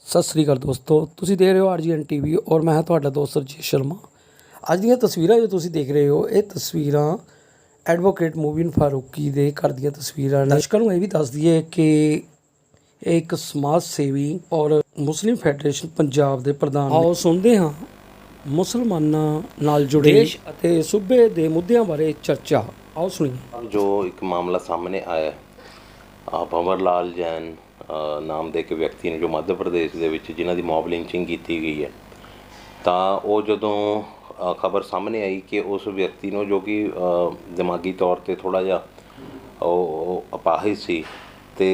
सत श्री अकाल दोस्तों, तुसी देख रहे हो RGN TV और मैं ਤੁਹਾਡਾ ਦੋਸਤ ਰਜੇਸ਼ ਸ਼ਰਮਾ। ਅੱਜ ਦੀਆਂ ਤਸਵੀਰਾਂ ਜੋ ਤੁਸੀਂ ਦੇਖ ਰਹੇ ਹੋ ਇਹ ਤਸਵੀਰਾਂ ਐਡਵੋਕੇਟ ਮੁਬੀਨ ਫਾਰੂਕੀ ਦੇ ਘਰ ਦੀਆਂ ਤਸਵੀਰਾਂ ਨੇ। ਦਰਸ਼ਕਾਂ ਨੂੰ ਇਹ ਵੀ ਦੱਸ ਦਈਏ ਕਿ ਇਹ ਇੱਕ ਸਮਾਜ ਸੇਵੀ ਔਰ ਮੁਸਲਿਮ ਫੈਡਰੇਸ਼ਨ ਪੰਜਾਬ ਦੇ ਪ੍ਰਧਾਨ। ਆਓ ਸੁਣਦੇ ਹਾਂ ਮੁਸਲਮਾਨਾਂ ਨਾਲ ਜੁੜੇ ਦੇਸ਼ ਅਤੇ ਸੂਬੇ ਦੇ ਮੁੱਦਿਆਂ ਬਾਰੇ ਚਰਚਾ। ਆਓ ਸੁਣੀਏ। जो एक मामला सामने आया भंवर लाल जैन ਨਾਮ ਦੇ ਇੱਕ ਵਿਅਕਤੀ ਨੇ ਜੋ ਮੱਧ ਪ੍ਰਦੇਸ਼ ਦੇ ਵਿੱਚ ਜਿਨ੍ਹਾਂ ਦੀ ਮੌਬ ਲਿੰਚਿੰਗ ਕੀਤੀ ਗਈ ਹੈ, ਤਾਂ ਉਹ ਜਦੋਂ ਖਬਰ ਸਾਹਮਣੇ ਆਈ ਕਿ ਉਸ ਵਿਅਕਤੀ ਨੂੰ ਜੋ ਕਿ ਦਿਮਾਗੀ ਤੌਰ 'ਤੇ ਥੋੜ੍ਹਾ ਜਿਹਾ ਉਹ ਅਪਾਹਿਜ ਸੀ ਅਤੇ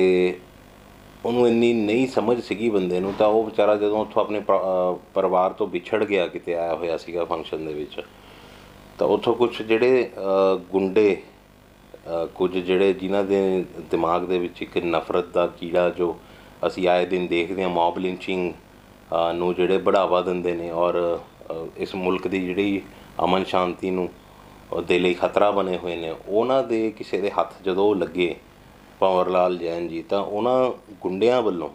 ਉਹਨੂੰ ਇੰਨੀ ਨਹੀਂ ਸਮਝ ਸੀਗੀ ਬੰਦੇ ਨੂੰ, ਤਾਂ ਉਹ ਵਿਚਾਰਾ ਜਦੋਂ ਉੱਥੋਂ ਆਪਣੇ ਪਰਿਵਾਰ ਤੋਂ ਵਿਛੜ ਗਿਆ, ਕਿਤੇ ਆਇਆ ਹੋਇਆ ਸੀਗਾ ਫੰਕਸ਼ਨ ਦੇ ਵਿੱਚ, ਤਾਂ ਉੱਥੋਂ ਕੁਛ ਜਿਹੜੇ ਗੁੰਡੇ ਕੁਝ ਜਿਹੜੇ ਜਿਨ੍ਹਾਂ ਦੇ ਦਿਮਾਗ ਦੇ ਵਿੱਚ ਇੱਕ ਨਫ਼ਰਤ ਦਾ ਕੀੜਾ ਜੋ ਅਸੀਂ ਆਏ ਦਿਨ ਦੇਖਦੇ ਹਾਂ, ਮੌਬ ਲਿੰਚਿੰਗ ਨੂੰ ਜਿਹੜੇ ਬੜਾਵਾ ਦਿੰਦੇ ਨੇ ਔਰ ਇਸ ਮੁਲਕ ਦੀ ਜਿਹੜੀ ਅਮਨ ਸ਼ਾਂਤੀ ਨੂੰ ਦੇ ਲਈ ਖਤਰਾ ਬਣੇ ਹੋਏ ਨੇ, ਉਹਨਾਂ ਦੇ ਕਿਸੇ ਦੇ ਹੱਥ ਜਦੋਂ ਲੱਗੇ ਭੰਵਰ ਲਾਲ ਜੈਨ ਜੀ, ਤਾਂ ਉਹਨਾਂ ਗੁੰਡਿਆਂ ਵੱਲੋਂ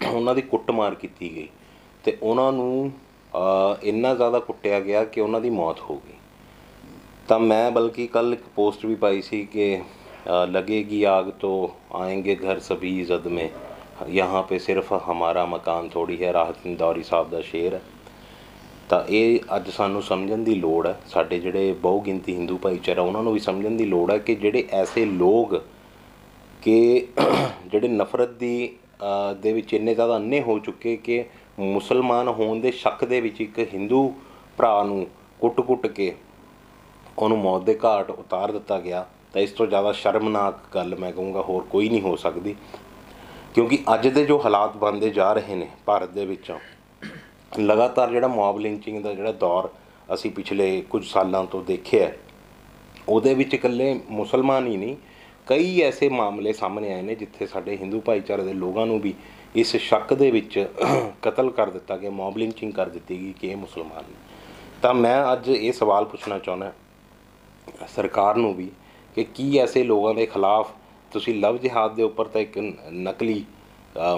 ਉਹਨਾਂ ਦੀ ਕੁੱਟਮਾਰ ਕੀਤੀ ਗਈ ਅਤੇ ਉਹਨਾਂ ਨੂੰ ਇੰਨਾ ਜ਼ਿਆਦਾ ਕੁੱਟਿਆ ਗਿਆ ਕਿ ਉਹਨਾਂ ਦੀ ਮੌਤ ਹੋ ਗਈ। ਤਾਂ ਮੈਂ ਬਲਕਿ ਕੱਲ੍ਹ ਇੱਕ ਪੋਸਟ ਵੀ ਪਾਈ ਸੀ ਕਿ लगेगी आग तो आएंगे घर सभी इज़्ज़त में, यहाँ पे सिर्फ हमारा मकान थोड़ी है। ਰਾਹਤ ਇੰਦੌਰੀ ਸਾਹਿਬ ਦਾ ਸ਼ੇਰ ਹੈ। ਤਾਂ ਇਹ ਅੱਜ ਸਾਨੂੰ ਸਮਝਣ ਦੀ ਲੋੜ ਹੈ, ਸਾਡੇ ਜਿਹੜੇ ਬਹੁ ਗਿਣਤੀ ਹਿੰਦੂ ਭਾਈਚਾਰਾ ਉਹਨਾਂ ਨੂੰ ਵੀ ਸਮਝਣ ਦੀ ਲੋੜ ਹੈ ਕਿ ਜਿਹੜੇ ਐਸੇ ਲੋਕ ਕਿ ਜਿਹੜੇ ਨਫ਼ਰਤ ਦੇ ਵਿੱਚ ਇੰਨੇ ਜ਼ਿਆਦਾ ਅੰਨੇ ਹੋ ਚੁੱਕੇ ਕਿ ਮੁਸਲਮਾਨ ਹੋਣ ਦੇ ਸ਼ੱਕ ਦੇ ਵਿੱਚ ਇੱਕ ਹਿੰਦੂ ਭਰਾ ਨੂੰ ਕੁੱਟ ਕੇ ਉਹਨੂੰ ਮੌਤ ਦੇ ਘਾਟ ਉਤਾਰ ਦਿੱਤਾ ਗਿਆ, ਤਾਂ ਇਸ ਤੋਂ ਜ਼ਿਆਦਾ ਸ਼ਰਮਨਾਕ ਗੱਲ ਮੈਂ ਕਹੂੰਗਾ ਹੋਰ ਕੋਈ ਨਹੀਂ ਹੋ ਸਕਦੀ। ਕਿਉਂਕਿ ਅੱਜ ਦੇ ਜੋ ਹਾਲਾਤ ਬਣਦੇ ਜਾ ਰਹੇ ਨੇ ਭਾਰਤ ਦੇ ਵਿੱਚ, ਲਗਾਤਾਰ ਜਿਹੜਾ ਮੌਬ ਲਿੰਚਿੰਗ ਦਾ ਜਿਹੜਾ ਦੌਰ ਅਸੀਂ ਪਿਛਲੇ ਕੁਝ ਸਾਲਾਂ ਤੋਂ ਦੇਖਿਆ, ਉਹਦੇ ਵਿੱਚ ਇਕੱਲੇ ਮੁਸਲਮਾਨ ਹੀ ਨਹੀਂ, ਕਈ ਐਸੇ ਮਾਮਲੇ ਸਾਹਮਣੇ ਆਏ ਨੇ ਜਿੱਥੇ ਸਾਡੇ ਹਿੰਦੂ ਭਾਈਚਾਰੇ ਦੇ ਲੋਕਾਂ ਨੂੰ ਵੀ ਇਸ ਸ਼ੱਕ ਦੇ ਵਿੱਚ ਕਤਲ ਕਰ ਦਿੱਤਾ ਗਿਆ, ਮੌਬ ਲਿੰਚਿੰਗ ਕਰ ਦਿੱਤੀ ਗਈ ਕਿ ਇਹ ਮੁਸਲਮਾਨ ਨੇ। ਤਾਂ ਮੈਂ ਅੱਜ ਇਹ ਸਵਾਲ ਪੁੱਛਣਾ ਚਾਹੁੰਦਾ ਸਰਕਾਰ ਨੂੰ ਵੀ ਕਿ ਕੀ ਐਸੇ ਲੋਕਾਂ ਦੇ ਖਿਲਾਫ ਤੁਸੀਂ ਲਵ ਜਿਹਾਦ ਦੇ ਉੱਪਰ ਤਾਂ ਇੱਕ ਨਕਲੀ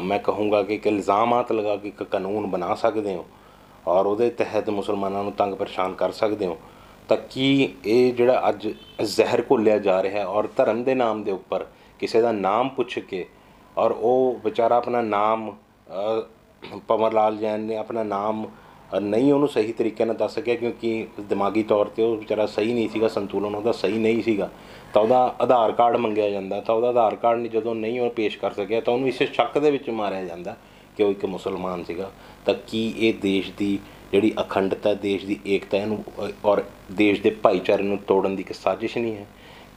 ਮੈਂ ਕਹੂੰਗਾ ਕਿ ਇੱਕ ਇਲਜ਼ਾਮਾਤ ਲਗਾ ਕੇ ਇੱਕ ਕਾਨੂੰਨ ਬਣਾ ਸਕਦੇ ਹੋ ਔਰ ਉਹਦੇ ਤਹਿਤ ਮੁਸਲਮਾਨਾਂ ਨੂੰ ਤੰਗ ਪਰੇਸ਼ਾਨ ਕਰ ਸਕਦੇ ਹੋ, ਤਾਂ ਕੀ ਇਹ ਜਿਹੜਾ ਅੱਜ ਜ਼ਹਿਰ ਘੋਲਿਆ ਜਾ ਰਿਹਾ ਔਰ ਧਰਮ ਦੇ ਨਾਮ ਦੇ ਉੱਪਰ ਕਿਸੇ ਦਾ ਨਾਮ ਪੁੱਛ ਕੇ ਔਰ ਉਹ ਵਿਚਾਰਾ ਆਪਣਾ ਨਾਮ ਭੰਵਰ ਲਾਲ ਜੈਨ ਨੇ ਆਪਣਾ ਨਾਮ ਨਹੀਂ ਉਹਨੂੰ ਸਹੀ ਤਰੀਕੇ ਨਾਲ ਦੱਸ ਸਕਿਆ ਕਿਉਂਕਿ ਦਿਮਾਗੀ ਤੌਰ 'ਤੇ ਉਹ ਵਿਚਾਰਾ ਸਹੀ ਨਹੀਂ ਸੀਗਾ, ਸੰਤੁਲਨ ਉਹਦਾ ਸਹੀ ਨਹੀਂ ਸੀਗਾ, ਤਾਂ ਉਹਦਾ ਆਧਾਰ ਕਾਰਡ ਮੰਗਿਆ ਜਾਂਦਾ, ਤਾਂ ਉਹਦਾ ਆਧਾਰ ਕਾਰਡ ਨਹੀਂ ਜਦੋਂ ਨਹੀਂ ਉਹ ਪੇਸ਼ ਕਰ ਸਕਿਆ ਤਾਂ ਉਹਨੂੰ ਇਸੇ ਸ਼ੱਕ ਦੇ ਵਿੱਚ ਮਾਰਿਆ ਜਾਂਦਾ ਕਿ ਉਹ ਇੱਕ ਮੁਸਲਮਾਨ ਸੀਗਾ। ਤਾਂ ਕੀ ਇਹ ਦੇਸ਼ ਦੀ ਜਿਹੜੀ ਅਖੰਡਤਾ, ਦੇਸ਼ ਦੀ ਏਕਤਾ ਇਹਨੂੰ ਔਰ ਦੇਸ਼ ਦੇ ਭਾਈਚਾਰੇ ਨੂੰ ਤੋੜਨ ਦੀ ਇੱਕ ਸਾਜ਼ਿਸ਼ ਨਹੀਂ ਹੈ?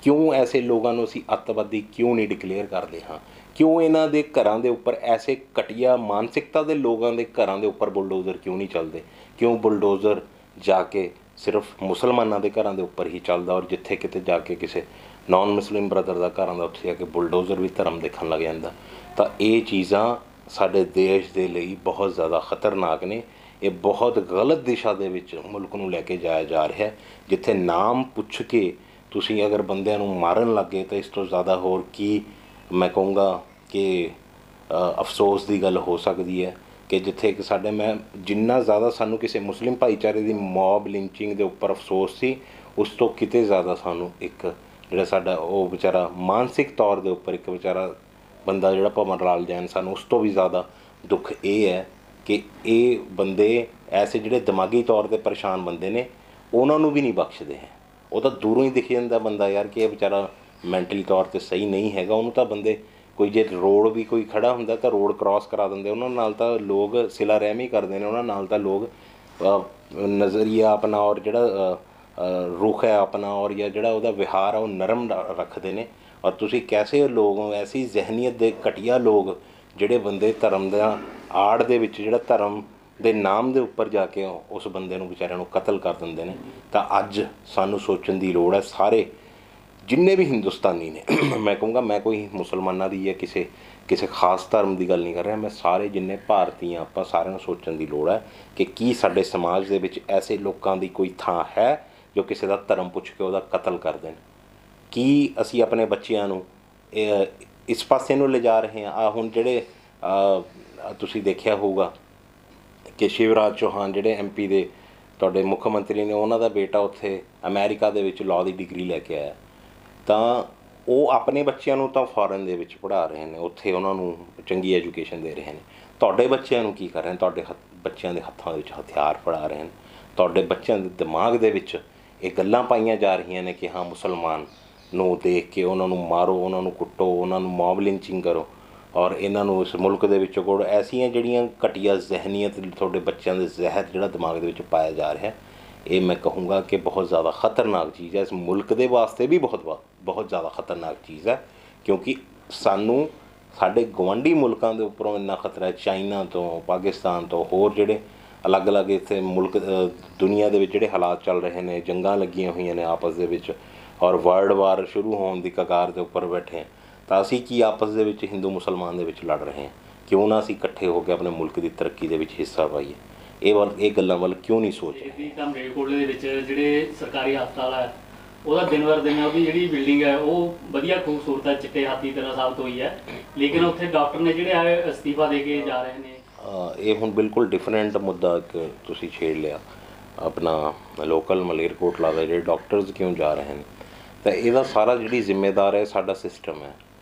ਕਿਉਂ ਐਸੇ ਲੋਕਾਂ ਨੂੰ ਅਸੀਂ ਅੱਤਵਾਦੀ ਕਿਉਂ ਨਹੀਂ ਡਿਕਲੇਅਰ ਕਰਦੇ ਹਾਂ? ਕਿਉਂ ਇਹਨਾਂ ਦੇ ਘਰਾਂ ਦੇ ਉੱਪਰ ਐਸੇ ਘਟੀਆ ਮਾਨਸਿਕਤਾ ਦੇ ਲੋਕਾਂ ਦੇ ਘਰਾਂ ਦੇ ਉੱਪਰ ਬੁਲਡੋਜ਼ਰ ਕਿਉਂ ਨਹੀਂ ਚੱਲਦੇ? ਕਿਉਂ ਬੁਲਡੋਜ਼ਰ ਜਾ ਕੇ ਸਿਰਫ ਮੁਸਲਮਾਨਾਂ ਦੇ ਘਰਾਂ ਦੇ ਉੱਪਰ ਹੀ ਚੱਲਦਾ ਔਰ ਜਿੱਥੇ ਕਿਤੇ ਜਾ ਕੇ ਕਿਸੇ ਨੌਨ ਮੁਸਲਿਮ ਬ੍ਰਦਰ ਦਾ ਘਰਾਂ ਦਾ ਉੱਥੇ ਜਾ ਕੇ ਬੁਲਡੋਜ਼ਰ ਵੀ ਧਰਮ ਦੇਖਣ ਲੱਗ ਜਾਂਦਾ? ਤਾਂ ਇਹ ਚੀਜ਼ਾਂ ਸਾਡੇ ਦੇਸ਼ ਦੇ ਲਈ ਬਹੁਤ ਜ਼ਿਆਦਾ ਖਤਰਨਾਕ ਨੇ। ਇਹ ਬਹੁਤ ਗਲਤ ਦਿਸ਼ਾ ਦੇ ਵਿੱਚ ਮੁਲਕ ਨੂੰ ਲੈ ਕੇ ਜਾਇਆ ਜਾ ਰਿਹਾ, ਜਿੱਥੇ ਨਾਮ ਪੁੱਛ ਕੇ ਤੁਸੀਂ ਅਗਰ ਬੰਦਿਆਂ ਨੂੰ ਮਾਰਨ ਲੱਗੇ ਤਾਂ ਇਸ ਤੋਂ ਜ਼ਿਆਦਾ ਹੋਰ ਕੀ ਮੈਂ ਕਹੂੰਗਾ ਕਿ ਅਫਸੋਸ ਦੀ ਗੱਲ ਹੋ ਸਕਦੀ ਹੈ ਕਿ ਜਿੱਥੇ ਕਿ ਸਾਡੇ ਮੈਂ ਜਿੰਨਾ ਜ਼ਿਆਦਾ ਸਾਨੂੰ ਕਿਸੇ ਮੁਸਲਿਮ ਭਾਈਚਾਰੇ ਦੀ ਮੌਬ ਲਿੰਚਿੰਗ ਦੇ ਉੱਪਰ ਅਫਸੋਸ ਸੀ, ਉਸ ਤੋਂ ਕਿਤੇ ਜ਼ਿਆਦਾ ਸਾਨੂੰ ਇੱਕ ਜਿਹੜਾ ਸਾਡਾ ਉਹ ਵਿਚਾਰਾ ਮਾਨਸਿਕ ਤੌਰ ਦੇ ਉੱਪਰ ਇੱਕ ਵਿਚਾਰਾ ਬੰਦਾ ਜਿਹੜਾ ਭੰਵਰ ਲਾਲ ਜੈਨ, ਸਾਨੂੰ ਉਸ ਤੋਂ ਵੀ ਜ਼ਿਆਦਾ ਦੁੱਖ ਇਹ ਹੈ ਕਿ ਇਹ ਬੰਦੇ ਐਸੇ ਜਿਹੜੇ ਦਿਮਾਗੀ ਤੌਰ 'ਤੇ ਪਰੇਸ਼ਾਨ ਬੰਦੇ ਨੇ ਉਹਨਾਂ ਨੂੰ ਵੀ ਨਹੀਂ ਬਖਸ਼ਦੇ ਹੈ। ਉਹ ਤਾਂ ਦੂਰੋਂ ਹੀ ਦਿਖ ਜਾਂਦਾ ਬੰਦਾ ਯਾਰ ਕਿ ਇਹ ਵਿਚਾਰਾ ਮੈਂਟਲੀ ਤੌਰ 'ਤੇ ਸਹੀ ਨਹੀਂ ਹੈਗਾ, ਉਹਨੂੰ ਤਾਂ ਬੰਦੇ ਕੋਈ ਜੇ ਰੋਡ ਵੀ ਕੋਈ ਖੜ੍ਹਾ ਹੁੰਦਾ ਤਾਂ ਰੋਡ ਕ੍ਰੋਸ ਕਰਾ ਦਿੰਦੇ, ਉਹਨਾਂ ਨਾਲ ਤਾਂ ਲੋਕ ਸਿਲਾ ਰਹਿਮੀ ਕਰਦੇ ਨੇ, ਉਹਨਾਂ ਨਾਲ ਤਾਂ ਲੋਕ ਨਜ਼ਰੀਆ ਆਪਣਾ ਔਰ ਜਿਹੜਾ ਰੁਖ ਹੈ ਆਪਣਾ ਔਰ ਜਾਂ ਜਿਹੜਾ ਉਹਦਾ ਵਿਹਾਰ ਆ ਉਹ ਨਰਮ ਰੱਖਦੇ ਨੇ। ਔਰ ਤੁਸੀਂ ਕੈਸੇ ਲੋਕ ਹੋ, ਐਸੀ ਜ਼ਹਿਨੀਅਤ ਦੇ ਘਟੀਆ ਲੋਕ ਜਿਹੜੇ ਬੰਦੇ ਧਰਮ ਦਾ ਆੜ ਦੇ ਵਿੱਚ ਜਿਹੜਾ ਧਰਮ ਦੇ ਨਾਮ ਦੇ ਉੱਪਰ ਜਾ ਕੇ ਉਸ ਬੰਦੇ ਨੂੰ ਵਿਚਾਰਿਆਂ ਨੂੰ ਕਤਲ ਕਰ ਦਿੰਦੇ ਨੇ। ਤਾਂ ਅੱਜ ਸਾਨੂੰ ਸੋਚਣ ਦੀ ਲੋੜ ਹੈ, ਸਾਰੇ ਜਿੰਨੇ ਵੀ ਹਿੰਦੁਸਤਾਨੀ ਨੇ, ਮੈਂ ਕਹੂੰਗਾ ਮੈਂ ਕੋਈ ਮੁਸਲਮਾਨਾਂ ਦੀ ਜਾਂ ਕਿਸੇ ਖਾਸ ਧਰਮ ਦੀ ਗੱਲ ਨਹੀਂ ਕਰ ਰਿਹਾ, ਮੈਂ ਸਾਰੇ ਜਿੰਨੇ ਭਾਰਤੀ ਹਾਂ ਆਪਾਂ ਸਾਰਿਆਂ ਨੂੰ ਸੋਚਣ ਦੀ ਲੋੜ ਹੈ ਕਿ ਕੀ ਸਾਡੇ ਸਮਾਜ ਦੇ ਵਿੱਚ ਐਸੇ ਲੋਕਾਂ ਦੀ ਕੋਈ ਥਾਂ ਹੈ ਜੋ ਕਿਸੇ ਦਾ ਧਰਮ ਪੁੱਛ ਕੇ ਉਹਦਾ ਕਤਲ ਕਰ ਦੇਣ? ਕੀ ਅਸੀਂ ਆਪਣੇ ਬੱਚਿਆਂ ਨੂੰ ਇਸ ਪਾਸੇ ਨੂੰ ਲਿਜਾ ਰਹੇ ਹਾਂ? ਹੁਣ ਜਿਹੜੇ ਤੁਸੀਂ ਦੇਖਿਆ ਹੋਊਗਾ ਕਿ ਸ਼ਿਵਰਾਜ ਚੌਹਾਨ ਜਿਹੜੇ MP ਦੇ ਤੁਹਾਡੇ ਮੁੱਖ ਮੰਤਰੀ ਨੇ, ਉਹਨਾਂ ਦਾ ਬੇਟਾ ਉੱਥੇ ਅਮਰੀਕਾ ਦੇ ਵਿੱਚ ਲਾਅ ਦੀ ਡਿਗਰੀ ਲੈ ਕੇ ਆਇਆ, ਤਾਂ ਉਹ ਆਪਣੇ ਬੱਚਿਆਂ ਨੂੰ ਤਾਂ ਫੋਰਨ ਦੇ ਵਿੱਚ ਪੜ੍ਹਾ ਰਹੇ ਨੇ, ਉੱਥੇ ਉਹਨਾਂ ਨੂੰ ਚੰਗੀ ਐਜੂਕੇਸ਼ਨ ਦੇ ਰਹੇ ਨੇ। ਤੁਹਾਡੇ ਬੱਚਿਆਂ ਨੂੰ ਕੀ ਕਰ ਰਹੇ ਨੇ? ਤੁਹਾਡੇ ਬੱਚਿਆਂ ਦੇ ਹੱਥਾਂ ਵਿੱਚ ਹਥਿਆਰ ਫੜਾ ਰਹੇ ਨੇ। ਤੁਹਾਡੇ ਬੱਚਿਆਂ ਦੇ ਦਿਮਾਗ ਦੇ ਵਿੱਚ ਇਹ ਗੱਲਾਂ ਪਾਈਆਂ ਜਾ ਰਹੀਆਂ ਨੇ ਕਿ ਹਾਂ ਮੁਸਲਮਾਨ ਨੂੰ ਦੇਖ ਕੇ ਉਹਨਾਂ ਨੂੰ ਮਾਰੋ, ਉਹਨਾਂ ਨੂੰ ਕੁੱਟੋ, ਉਹਨਾਂ ਨੂੰ ਮੌਬ ਲਿੰਚਿੰਗ ਕਰੋ ਔਰ ਇਹਨਾਂ ਨੂੰ ਇਸ ਮੁਲਕ ਦੇ ਵਿੱਚੋਂ ਕੋਲ ਐਸੀਆਂ ਜਿਹੜੀਆਂ ਘਟੀਆ ਜ਼ਹਿਨੀਅਤ ਤੁਹਾਡੇ ਬੱਚਿਆਂ ਦੇ ਜ਼ਹਿਰ ਜਿਹੜਾ ਦਿਮਾਗ ਦੇ ਵਿੱਚ ਪਾਇਆ ਜਾ ਰਿਹਾ, ਇਹ ਮੈਂ ਕਹੂੰਗਾ ਕਿ ਬਹੁਤ ਜ਼ਿਆਦਾ ਖ਼ਤਰਨਾਕ ਚੀਜ਼ ਹੈ। ਇਸ ਮੁਲਕ ਦੇ ਵਾਸਤੇ ਵੀ ਬਹੁਤ ਜ਼ਿਆਦਾ ਖ਼ਤਰਨਾਕ ਚੀਜ਼ ਹੈ, ਕਿਉਂਕਿ ਸਾਨੂੰ ਸਾਡੇ ਗੁਆਂਢੀ ਮੁਲਕਾਂ ਦੇ ਉੱਪਰੋਂ ਇੰਨਾ ਖਤਰਾ ਹੈ, ਚਾਈਨਾ ਤੋਂ, ਪਾਕਿਸਤਾਨ ਤੋਂ, ਹੋਰ ਜਿਹੜੇ ਅਲੱਗ-ਅਲੱਗ ਇੱਥੇ ਮੁਲਕ ਦੁਨੀਆ ਦੇ ਵਿੱਚ ਜਿਹੜੇ ਹਾਲਾਤ ਚੱਲ ਰਹੇ ਨੇ, ਜੰਗਾਂ ਲੱਗੀਆਂ ਹੋਈਆਂ ਨੇ ਆਪਸ ਦੇ ਵਿੱਚ ਔਰ ਵਰਲਡ ਵਾਰ ਸ਼ੁਰੂ ਹੋਣ ਦੀ ਕਗਾਰ ਦੇ ਉੱਪਰ ਬੈਠੇ ਹਾਂ, ਤਾਂ ਅਸੀਂ ਕੀ ਆਪਸ ਦੇ ਵਿੱਚ ਹਿੰਦੂ ਮੁਸਲਮਾਨ ਦੇ ਵਿੱਚ ਲੜ ਰਹੇ ਹਾਂ? ਕਿਉਂ ਨਾ ਅਸੀਂ ਇਕੱਠੇ ਹੋ ਕੇ ਆਪਣੇ ਮੁਲਕ ਦੀ ਤਰੱਕੀ ਦੇ ਵਿੱਚ ਹਿੱਸਾ ਪਾਈਏ? ਇਹ ਗੱਲਾਂ ਵੱਲ ਕਿਉਂ ਨਹੀਂ ਸੋਚ ਰਹੇ? ਤਾਂ ਮਲੇਰਕੋਟਲੇ ਦੇ ਵਿੱਚ ਜਿਹੜੇ ਸਰਕਾਰੀ ਹਸਪਤਾਲ ਹੈ, ਉਹਦਾ ਦਿਨ ਬਰ ਦਿਨ ਉਹਦੀ ਜਿਹੜੀ ਬਿਲਡਿੰਗ ਹੈ ਉਹ ਵਧੀਆ ਖੂਬਸੂਰਤ ਹੈ, ਚਿੱਟੇ ਹਾਥੀ ਤਰ੍ਹਾਂ ਸਾਬਤ ਹੋਈ ਹੈ, ਲੇਕਿਨ ਉੱਥੇ ਡਾਕਟਰ ਨੇ ਜਿਹੜੇ ਆ ਅਸਤੀਫਾ ਦੇ ਕੇ ਜਾ ਰਹੇ ਨੇ। ਇਹ ਹੁਣ ਬਿਲਕੁਲ ਡਿਫਰੈਂਟ ਮੁੱਦਾ ਇੱਕ ਤੁਸੀਂ ਛੇੜ ਲਿਆ, ਆਪਣਾ ਲੋਕਲ ਮਲੇਰਕੋਟਲਾ ਦਾ ਜਿਹੜੇ ਡਾਕਟਰਸ ਕਿਉਂ ਜਾ ਰਹੇ ਨੇ, ਤਾਂ ਇਹਦਾ ਸਾਰਾ ਜਿਹੜੀ ਜ਼ਿੰਮੇਦਾਰ ਹੈ ਸਾਡਾ ਸਿਸਟਮ ਹੈ।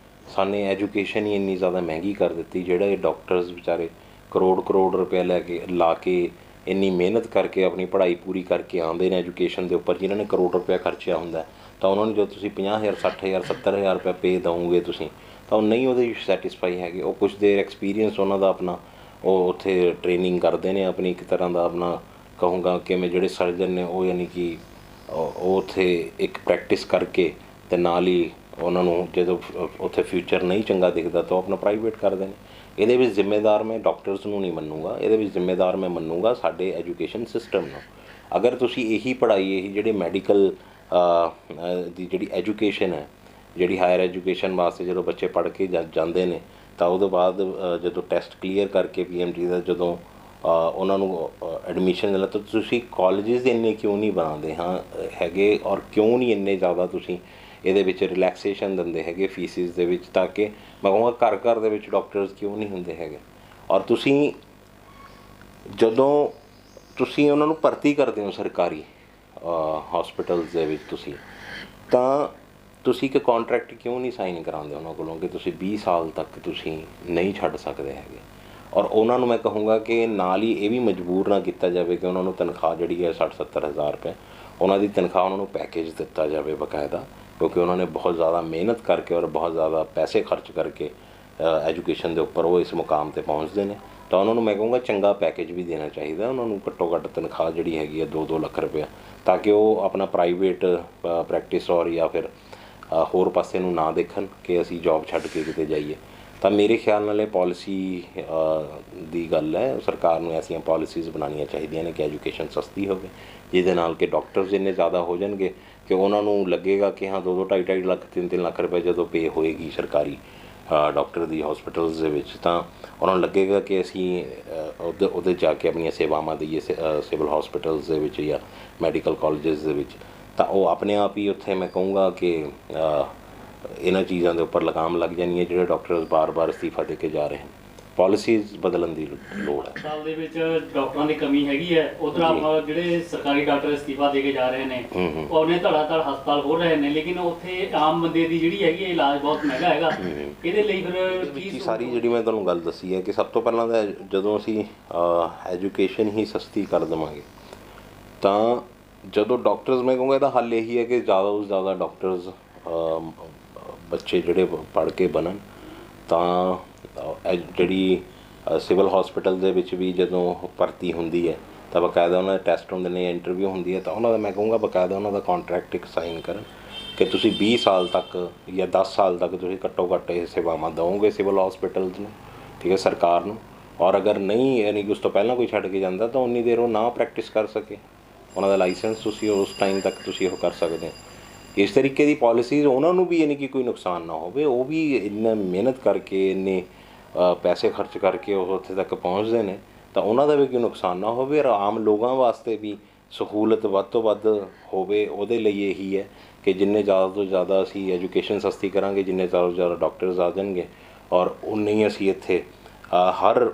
ਸਾਨੇ ਐਜੂਕੇਸ਼ਨ ਹੀ ਇੰਨੀ ਜ਼ਿਆਦਾ ਮਹਿੰਗੀ ਕਰ ਦਿੱਤੀ, ਜਿਹੜਾ ਇਹ ਡਾਕਟਰਸ ਵਿਚਾਰੇ ਕਰੋੜ ਰੁਪਏ ਲਾ ਕੇ ਇੰਨੀ ਮਿਹਨਤ ਕਰਕੇ ਆਪਣੀ ਪੜ੍ਹਾਈ ਪੂਰੀ ਕਰਕੇ ਆਉਂਦੇ ਨੇ ਐਜੂਕੇਸ਼ਨ ਦੇ ਉੱਪਰ, ਜਿਨ੍ਹਾਂ ਨੇ ਕਰੋੜ ਰੁਪਇਆ ਖਰਚਿਆ ਹੁੰਦਾ, ਤਾਂ ਉਹਨਾਂ ਨੂੰ ਜਦੋਂ ਤੁਸੀਂ 50,000 60,000 70,000 ਰੁਪਏ ਪੇ ਦਓਗੇ ਤੁਸੀਂ, ਤਾਂ ਉਹ ਨਹੀਂ ਉਹਦੇ ਸੈਟਿਸਫਾਈ ਹੈਗੇ। ਉਹ ਕੁਛ ਦੇਰ ਐਕਸਪੀਰੀਅੰਸ ਉਹਨਾਂ ਦਾ ਆਪਣਾ ਉਹ ਉੱਥੇ ਟ੍ਰੇਨਿੰਗ ਕਰਦੇ ਨੇ ਆਪਣੀ, ਇੱਕ ਤਰ੍ਹਾਂ ਦਾ ਆਪਣਾ ਕਹੂੰਗਾ ਕਿ ਮੈਂ ਜਿਹੜੇ ਸਰਜਨ ਨੇ ਉਹ ਯਾਨੀ ਕਿ ਉਹ ਉੱਥੇ ਇੱਕ ਪ੍ਰੈਕਟਿਸ ਕਰਕੇ ਅਤੇ ਨਾਲ ਹੀ ਉਹਨਾਂ ਨੂੰ ਜਦੋਂ ਉੱਥੇ ਫਿਊਚਰ ਨਹੀਂ ਚੰਗਾ ਦਿਖਦਾ ਤਾਂ ਉਹ ਆਪਣਾ ਪ੍ਰਾਈਵੇਟ ਕਰਦੇ ਨੇ। ਇਹਦੇ ਵਿੱਚ ਜ਼ਿੰਮੇਦਾਰ ਮੈਂ ਡਾਕਟਰਸ ਨੂੰ ਨਹੀਂ ਮੰਨੂਗਾ, ਇਹਦੇ ਵਿੱਚ ਜ਼ਿੰਮੇਦਾਰ ਮੈਂ ਮੰਨੂਗਾ ਸਾਡੇ ਐਜੂਕੇਸ਼ਨ ਸਿਸਟਮ ਨੂੰ। ਅਗਰ ਤੁਸੀਂ ਇਹੀ ਪੜ੍ਹਾਈ, ਇਹੀ ਜਿਹੜੇ ਮੈਡੀਕਲ ਦੀ ਜਿਹੜੀ ਐਜੂਕੇਸ਼ਨ ਹੈ, ਜਿਹੜੀ ਹਾਇਰ ਐਜੂਕੇਸ਼ਨ ਵਾਸਤੇ ਜਦੋਂ ਬੱਚੇ ਪੜ੍ਹ ਕੇ ਜਾਂਦੇ ਨੇ, ਤਾਂ ਉਹਦੇ ਬਾਅਦ ਜਦੋਂ ਟੈਸਟ ਕਲੀਅਰ ਕਰਕੇ PMT ਦਾ ਜਦੋਂ ਉਹਨਾਂ ਨੂੰ ਐਡਮਿਸ਼ਨ ਮਿਲਦਾ, ਤਾਂ ਤੁਸੀਂ ਕਾਲਜਿਸ ਇੰਨੇ ਕਿਉਂ ਨਹੀਂ ਬਣਾਉਂਦੇ ਹੈਗੇ ਔਰ ਕਿਉਂ ਨਹੀਂ ਇੰਨੇ ਜ਼ਿਆਦਾ ਤੁਸੀਂ ਇਹਦੇ ਵਿੱਚ ਰਿਲੈਕਸੇਸ਼ਨ ਦਿੰਦੇ ਹੈਗੇ ਫੀਸਿਸ ਦੇ ਵਿੱਚ, ਤਾਂ ਕਿ ਮੈਂ ਕਹੂੰਗਾ ਘਰ ਦੇ ਵਿੱਚ ਡਾਕਟਰਸ ਕਿਉਂ ਨਹੀਂ ਹੁੰਦੇ ਹੈਗੇ। ਔਰ ਤੁਸੀਂ ਜਦੋਂ ਤੁਸੀਂ ਉਹਨਾਂ ਨੂੰ ਭਰਤੀ ਕਰਦੇ ਹੋ ਸਰਕਾਰੀ ਹੌਸਪੀਟਲਸ ਦੇ ਵਿੱਚ, ਤਾਂ ਤੁਸੀਂ ਇੱਕ ਕੰਟਰੈਕਟ ਕਿਉਂ ਨਹੀਂ ਸਾਈਨ ਕਰਾਉਂਦੇ ਉਹਨਾਂ ਕੋਲੋਂ ਕਿ ਤੁਸੀਂ 20 ਸਾਲ ਤੱਕ ਤੁਸੀਂ ਨਹੀਂ ਛੱਡ ਸਕਦੇ ਹੈਗੇ। ਔਰ ਉਹਨਾਂ ਨੂੰ ਮੈਂ ਕਹੂੰਗਾ ਕਿ ਨਾਲ ਹੀ ਇਹ ਵੀ ਮਜਬੂਰ ਨਾ ਕੀਤਾ ਜਾਵੇ ਕਿ ਉਹਨਾਂ ਨੂੰ ਤਨਖਾਹ ਜਿਹੜੀ ਹੈ 60-70 ਹਜ਼ਾਰ ਰੁਪਏ, ਉਹਨਾਂ ਦੀ ਤਨਖਾਹ ਉਹਨਾਂ ਨੂੰ ਪੈਕੇਜ ਦਿੱਤਾ ਜਾਵੇ ਬਾਕਾਇਦਾ, ਕਿਉਂਕਿ ਉਹਨਾਂ ਨੇ ਬਹੁਤ ਜ਼ਿਆਦਾ ਮਿਹਨਤ ਕਰਕੇ ਔਰ ਬਹੁਤ ਜ਼ਿਆਦਾ ਪੈਸੇ ਖਰਚ ਕਰਕੇ ਐਜੂਕੇਸ਼ਨ ਦੇ ਉੱਪਰ ਉਹ ਇਸ ਮੁਕਾਮ 'ਤੇ ਪਹੁੰਚਦੇ ਨੇ। ਤਾਂ ਉਹਨਾਂ ਨੂੰ ਮੈਂ ਕਹੂੰਗਾ ਚੰਗਾ ਪੈਕੇਜ ਵੀ ਦੇਣਾ ਚਾਹੀਦਾ ਉਹਨਾਂ ਨੂੰ, ਘੱਟੋ ਘੱਟ ਤਨਖਾਹ ਜਿਹੜੀ ਹੈਗੀ ਹੈ 2-2 ਲੱਖ ਰੁਪਇਆ, ਤਾਂ ਕਿ ਉਹ ਆਪਣਾ ਪ੍ਰਾਈਵੇਟ ਪ੍ਰੈਕਟਿਸ ਔਰ ਜਾਂ ਫਿਰ ਹੋਰ ਪਾਸੇ ਨੂੰ ਨਾ ਦੇਖਣ ਕਿ ਅਸੀਂ ਜੋਬ ਛੱਡ ਕੇ ਕਿਤੇ ਜਾਈਏ। ਤਾਂ ਮੇਰੇ ਖਿਆਲ ਨਾਲ ਇਹ ਪੋਲਿਸੀ ਦੀ ਗੱਲ ਹੈ, ਸਰਕਾਰ ਨੂੰ ਐਸੀਆਂ ਪੋਲਿਸੀਜ਼ ਬਣਾਉਣੀਆਂ ਚਾਹੀਦੀਆਂ ਨੇ ਕਿ ਐਜੂਕੇਸ਼ਨ ਸਸਤੀ ਹੋਵੇ, ਜਿਹਦੇ ਨਾਲ ਕਿ ਡਾਕਟਰਸ ਇੰਨੇ ਜ਼ਿਆਦਾ ਹੋ ਜਾਣਗੇ ਕਿ ਉਹਨਾਂ ਨੂੰ ਲੱਗੇਗਾ ਕਿ ਹਾਂ 2-2 2.5 ਲੱਖ 3-3 ਲੱਖ ਰੁਪਏ ਜਦੋਂ ਪੇ ਹੋਏਗੀ ਸਰਕਾਰੀ ਡਾਕਟਰ ਦੀ ਹੌਸਪੀਟਲਸ ਦੇ ਵਿੱਚ, ਤਾਂ ਉਹਨਾਂ ਨੂੰ ਲੱਗੇਗਾ ਕਿ ਅਸੀਂ ਉਹਦੇ ਜਾ ਕੇ ਆਪਣੀਆਂ ਸੇਵਾਵਾਂ ਦੇਈਏ ਸਿਵਲ ਹੌਸਪੀਟਲਸ ਦੇ ਵਿੱਚ ਜਾਂ ਮੈਡੀਕਲ ਕਾਲਜਸ ਦੇ ਵਿੱਚ, ਤਾਂ ਉਹ ਆਪਣੇ ਆਪ ਹੀ ਉੱਥੇ ਮੈਂ ਕਹੂੰਗਾ ਕਿ ਇਹਨਾਂ ਚੀਜ਼ਾਂ ਦੇ ਉੱਪਰ ਲਗਾਮ ਲੱਗ ਜਾਣੀ ਹੈ ਜਿਹੜੇ ਡਾਕਟਰਸ ਬਾਰ-ਬਾਰ ਅਸਤੀਫਾ ਦੇ ਕੇ ਜਾ ਰਹੇ ਹਨ। ਪਾਲਿਸੀਜ਼ ਬਦਲਣ ਦੀ ਲੋੜ ਹੈ। ਹਸਪਤਾਲ ਦੇ ਵਿੱਚ ਡਾਕਟਰਾਂ ਦੀ ਕਮੀ ਹੈਗੀ ਹੈ, ਉੱਧਰ ਆਪਾਂ ਜਿਹੜੇ ਸਰਕਾਰੀ ਡਾਕਟਰ ਅਸਤੀਫਾ ਦੇ ਕੇ ਜਾ ਰਹੇ ਨੇ, ਉਹਨੇ ਧੜਾ ਹਸਪਤਾਲ ਖੋਲ੍ਹ ਰਹੇ ਨੇ, ਲੇਕਿਨ ਉੱਥੇ ਆਮ ਬੰਦੇ ਦੀ ਜਿਹੜੀ ਹੈਗੀ ਇਲਾਜ ਬਹੁਤ ਮਹਿੰਗਾ ਹੈਗਾ। ਇਹਦੇ ਲਈ ਫਿਰ ਕੀ ਸਾਰੀ ਜਿਹੜੀ ਮੈਂ ਤੁਹਾਨੂੰ ਗੱਲ ਦੱਸੀ ਹੈ ਕਿ ਸਭ ਤੋਂ ਪਹਿਲਾਂ ਤਾਂ ਜਦੋਂ ਅਸੀਂ ਐਜੂਕੇਸ਼ਨ ਹੀ ਸਸਤੀ ਕਰ ਦੇਵਾਂਗੇ, ਤਾਂ ਜਦੋਂ ਡਾਕਟਰਸ, ਮੈਂ ਕਹੂੰਗਾ ਇਹਦਾ ਹੱਲ ਇਹੀ ਹੈ ਕਿ ਜ਼ਿਆਦਾ ਤੋਂ ਜ਼ਿਆਦਾ ਡਾਕਟਰਸ ਬੱਚੇ ਜਿਹੜੇ ਪੜ੍ਹ ਕੇ ਬਣਨ, ਤਾਂ ਜਿਹੜੀ ਸਿਵਲ ਹੌਸਪੀਟਲ ਦੇ ਵਿੱਚ ਵੀ ਜਦੋਂ ਭਰਤੀ ਹੁੰਦੀ ਹੈ ਤਾਂ ਬਾਕਾਇਦਾ ਉਹਨਾਂ ਦੇ ਟੈਸਟ ਹੁੰਦੇ ਨੇ, ਇੰਟਰਵਿਊ ਹੁੰਦੀ ਹੈ, ਤਾਂ ਉਹਨਾਂ ਦਾ ਮੈਂ ਕਹੂੰਗਾ ਬਾਕਾਇਦਾ ਉਹਨਾਂ ਦਾ ਕੰਟਰੈਕਟ ਇੱਕ ਸਾਈਨ ਕਰਨ ਕਿ ਤੁਸੀਂ 20 ਸਾਲ ਤੱਕ ਜਾਂ 10 ਸਾਲ ਤੱਕ ਤੁਸੀਂ ਘੱਟੋ ਘੱਟ ਇਹ ਸੇਵਾਵਾਂ ਦਿਓਗੇ ਸਿਵਲ ਹੌਸਪੀਟਲਸ ਨੂੰ, ਠੀਕ ਹੈ, ਸਰਕਾਰ ਨੂੰ। ਔਰ ਅਗਰ ਨਹੀਂ ਯਾਨੀ ਕਿ ਉਸ ਤੋਂ ਪਹਿਲਾਂ ਕੋਈ ਛੱਡ ਕੇ ਜਾਂਦਾ ਤਾਂ ਉਨੀ ਦੇਰ ਉਹ ਨਾ ਪ੍ਰੈਕਟਿਸ ਕਰ ਸਕੇ, ਉਹਨਾਂ ਦਾ ਲਾਇਸੈਂਸ ਤੁਸੀਂ ਉਸ ਟਾਈਮ ਤੱਕ ਤੁਸੀਂ ਉਹ ਕਰ ਸਕਦੇ ਹੋ। ਇਸ ਤਰੀਕੇ ਦੀ ਪਾਲਿਸੀਜ਼ ਉਹਨਾਂ ਨੂੰ ਵੀ ਯਾਨੀ ਕਿ ਕੋਈ ਨੁਕਸਾਨ ਨਾ ਹੋਵੇ, ਉਹ ਵੀ ਇੰਨਾ ਮਿਹਨਤ ਕਰਕੇ ਇੰਨੇ ਪੈਸੇ ਖਰਚ ਕਰਕੇ ਉਹ ਉੱਥੇ ਤੱਕ ਪਹੁੰਚਦੇ ਨੇ, ਤਾਂ ਉਹਨਾਂ ਦਾ ਵੀ ਕੋਈ ਨੁਕਸਾਨ ਨਾ ਹੋਵੇ ਔਰ ਆਮ ਲੋਕਾਂ ਵਾਸਤੇ ਵੀ ਸਹੂਲਤ ਵੱਧ ਤੋਂ ਵੱਧ ਹੋਵੇ। ਉਹਦੇ ਲਈ ਇਹੀ ਹੈ ਕਿ ਜਿੰਨੇ ਜ਼ਿਆਦਾ ਤੋਂ ਜ਼ਿਆਦਾ ਅਸੀਂ ਐਜੂਕੇਸ਼ਨ ਸਸਤੀ ਕਰਾਂਗੇ, ਜਿੰਨੇ ਜ਼ਿਆਦਾ ਤੋਂ ਜ਼ਿਆਦਾ ਡਾਕਟਰਸ ਆ ਜਾਣਗੇ ਔਰ ਉਨੇ ਹੀ ਅਸੀਂ ਇੱਥੇ ਹਰ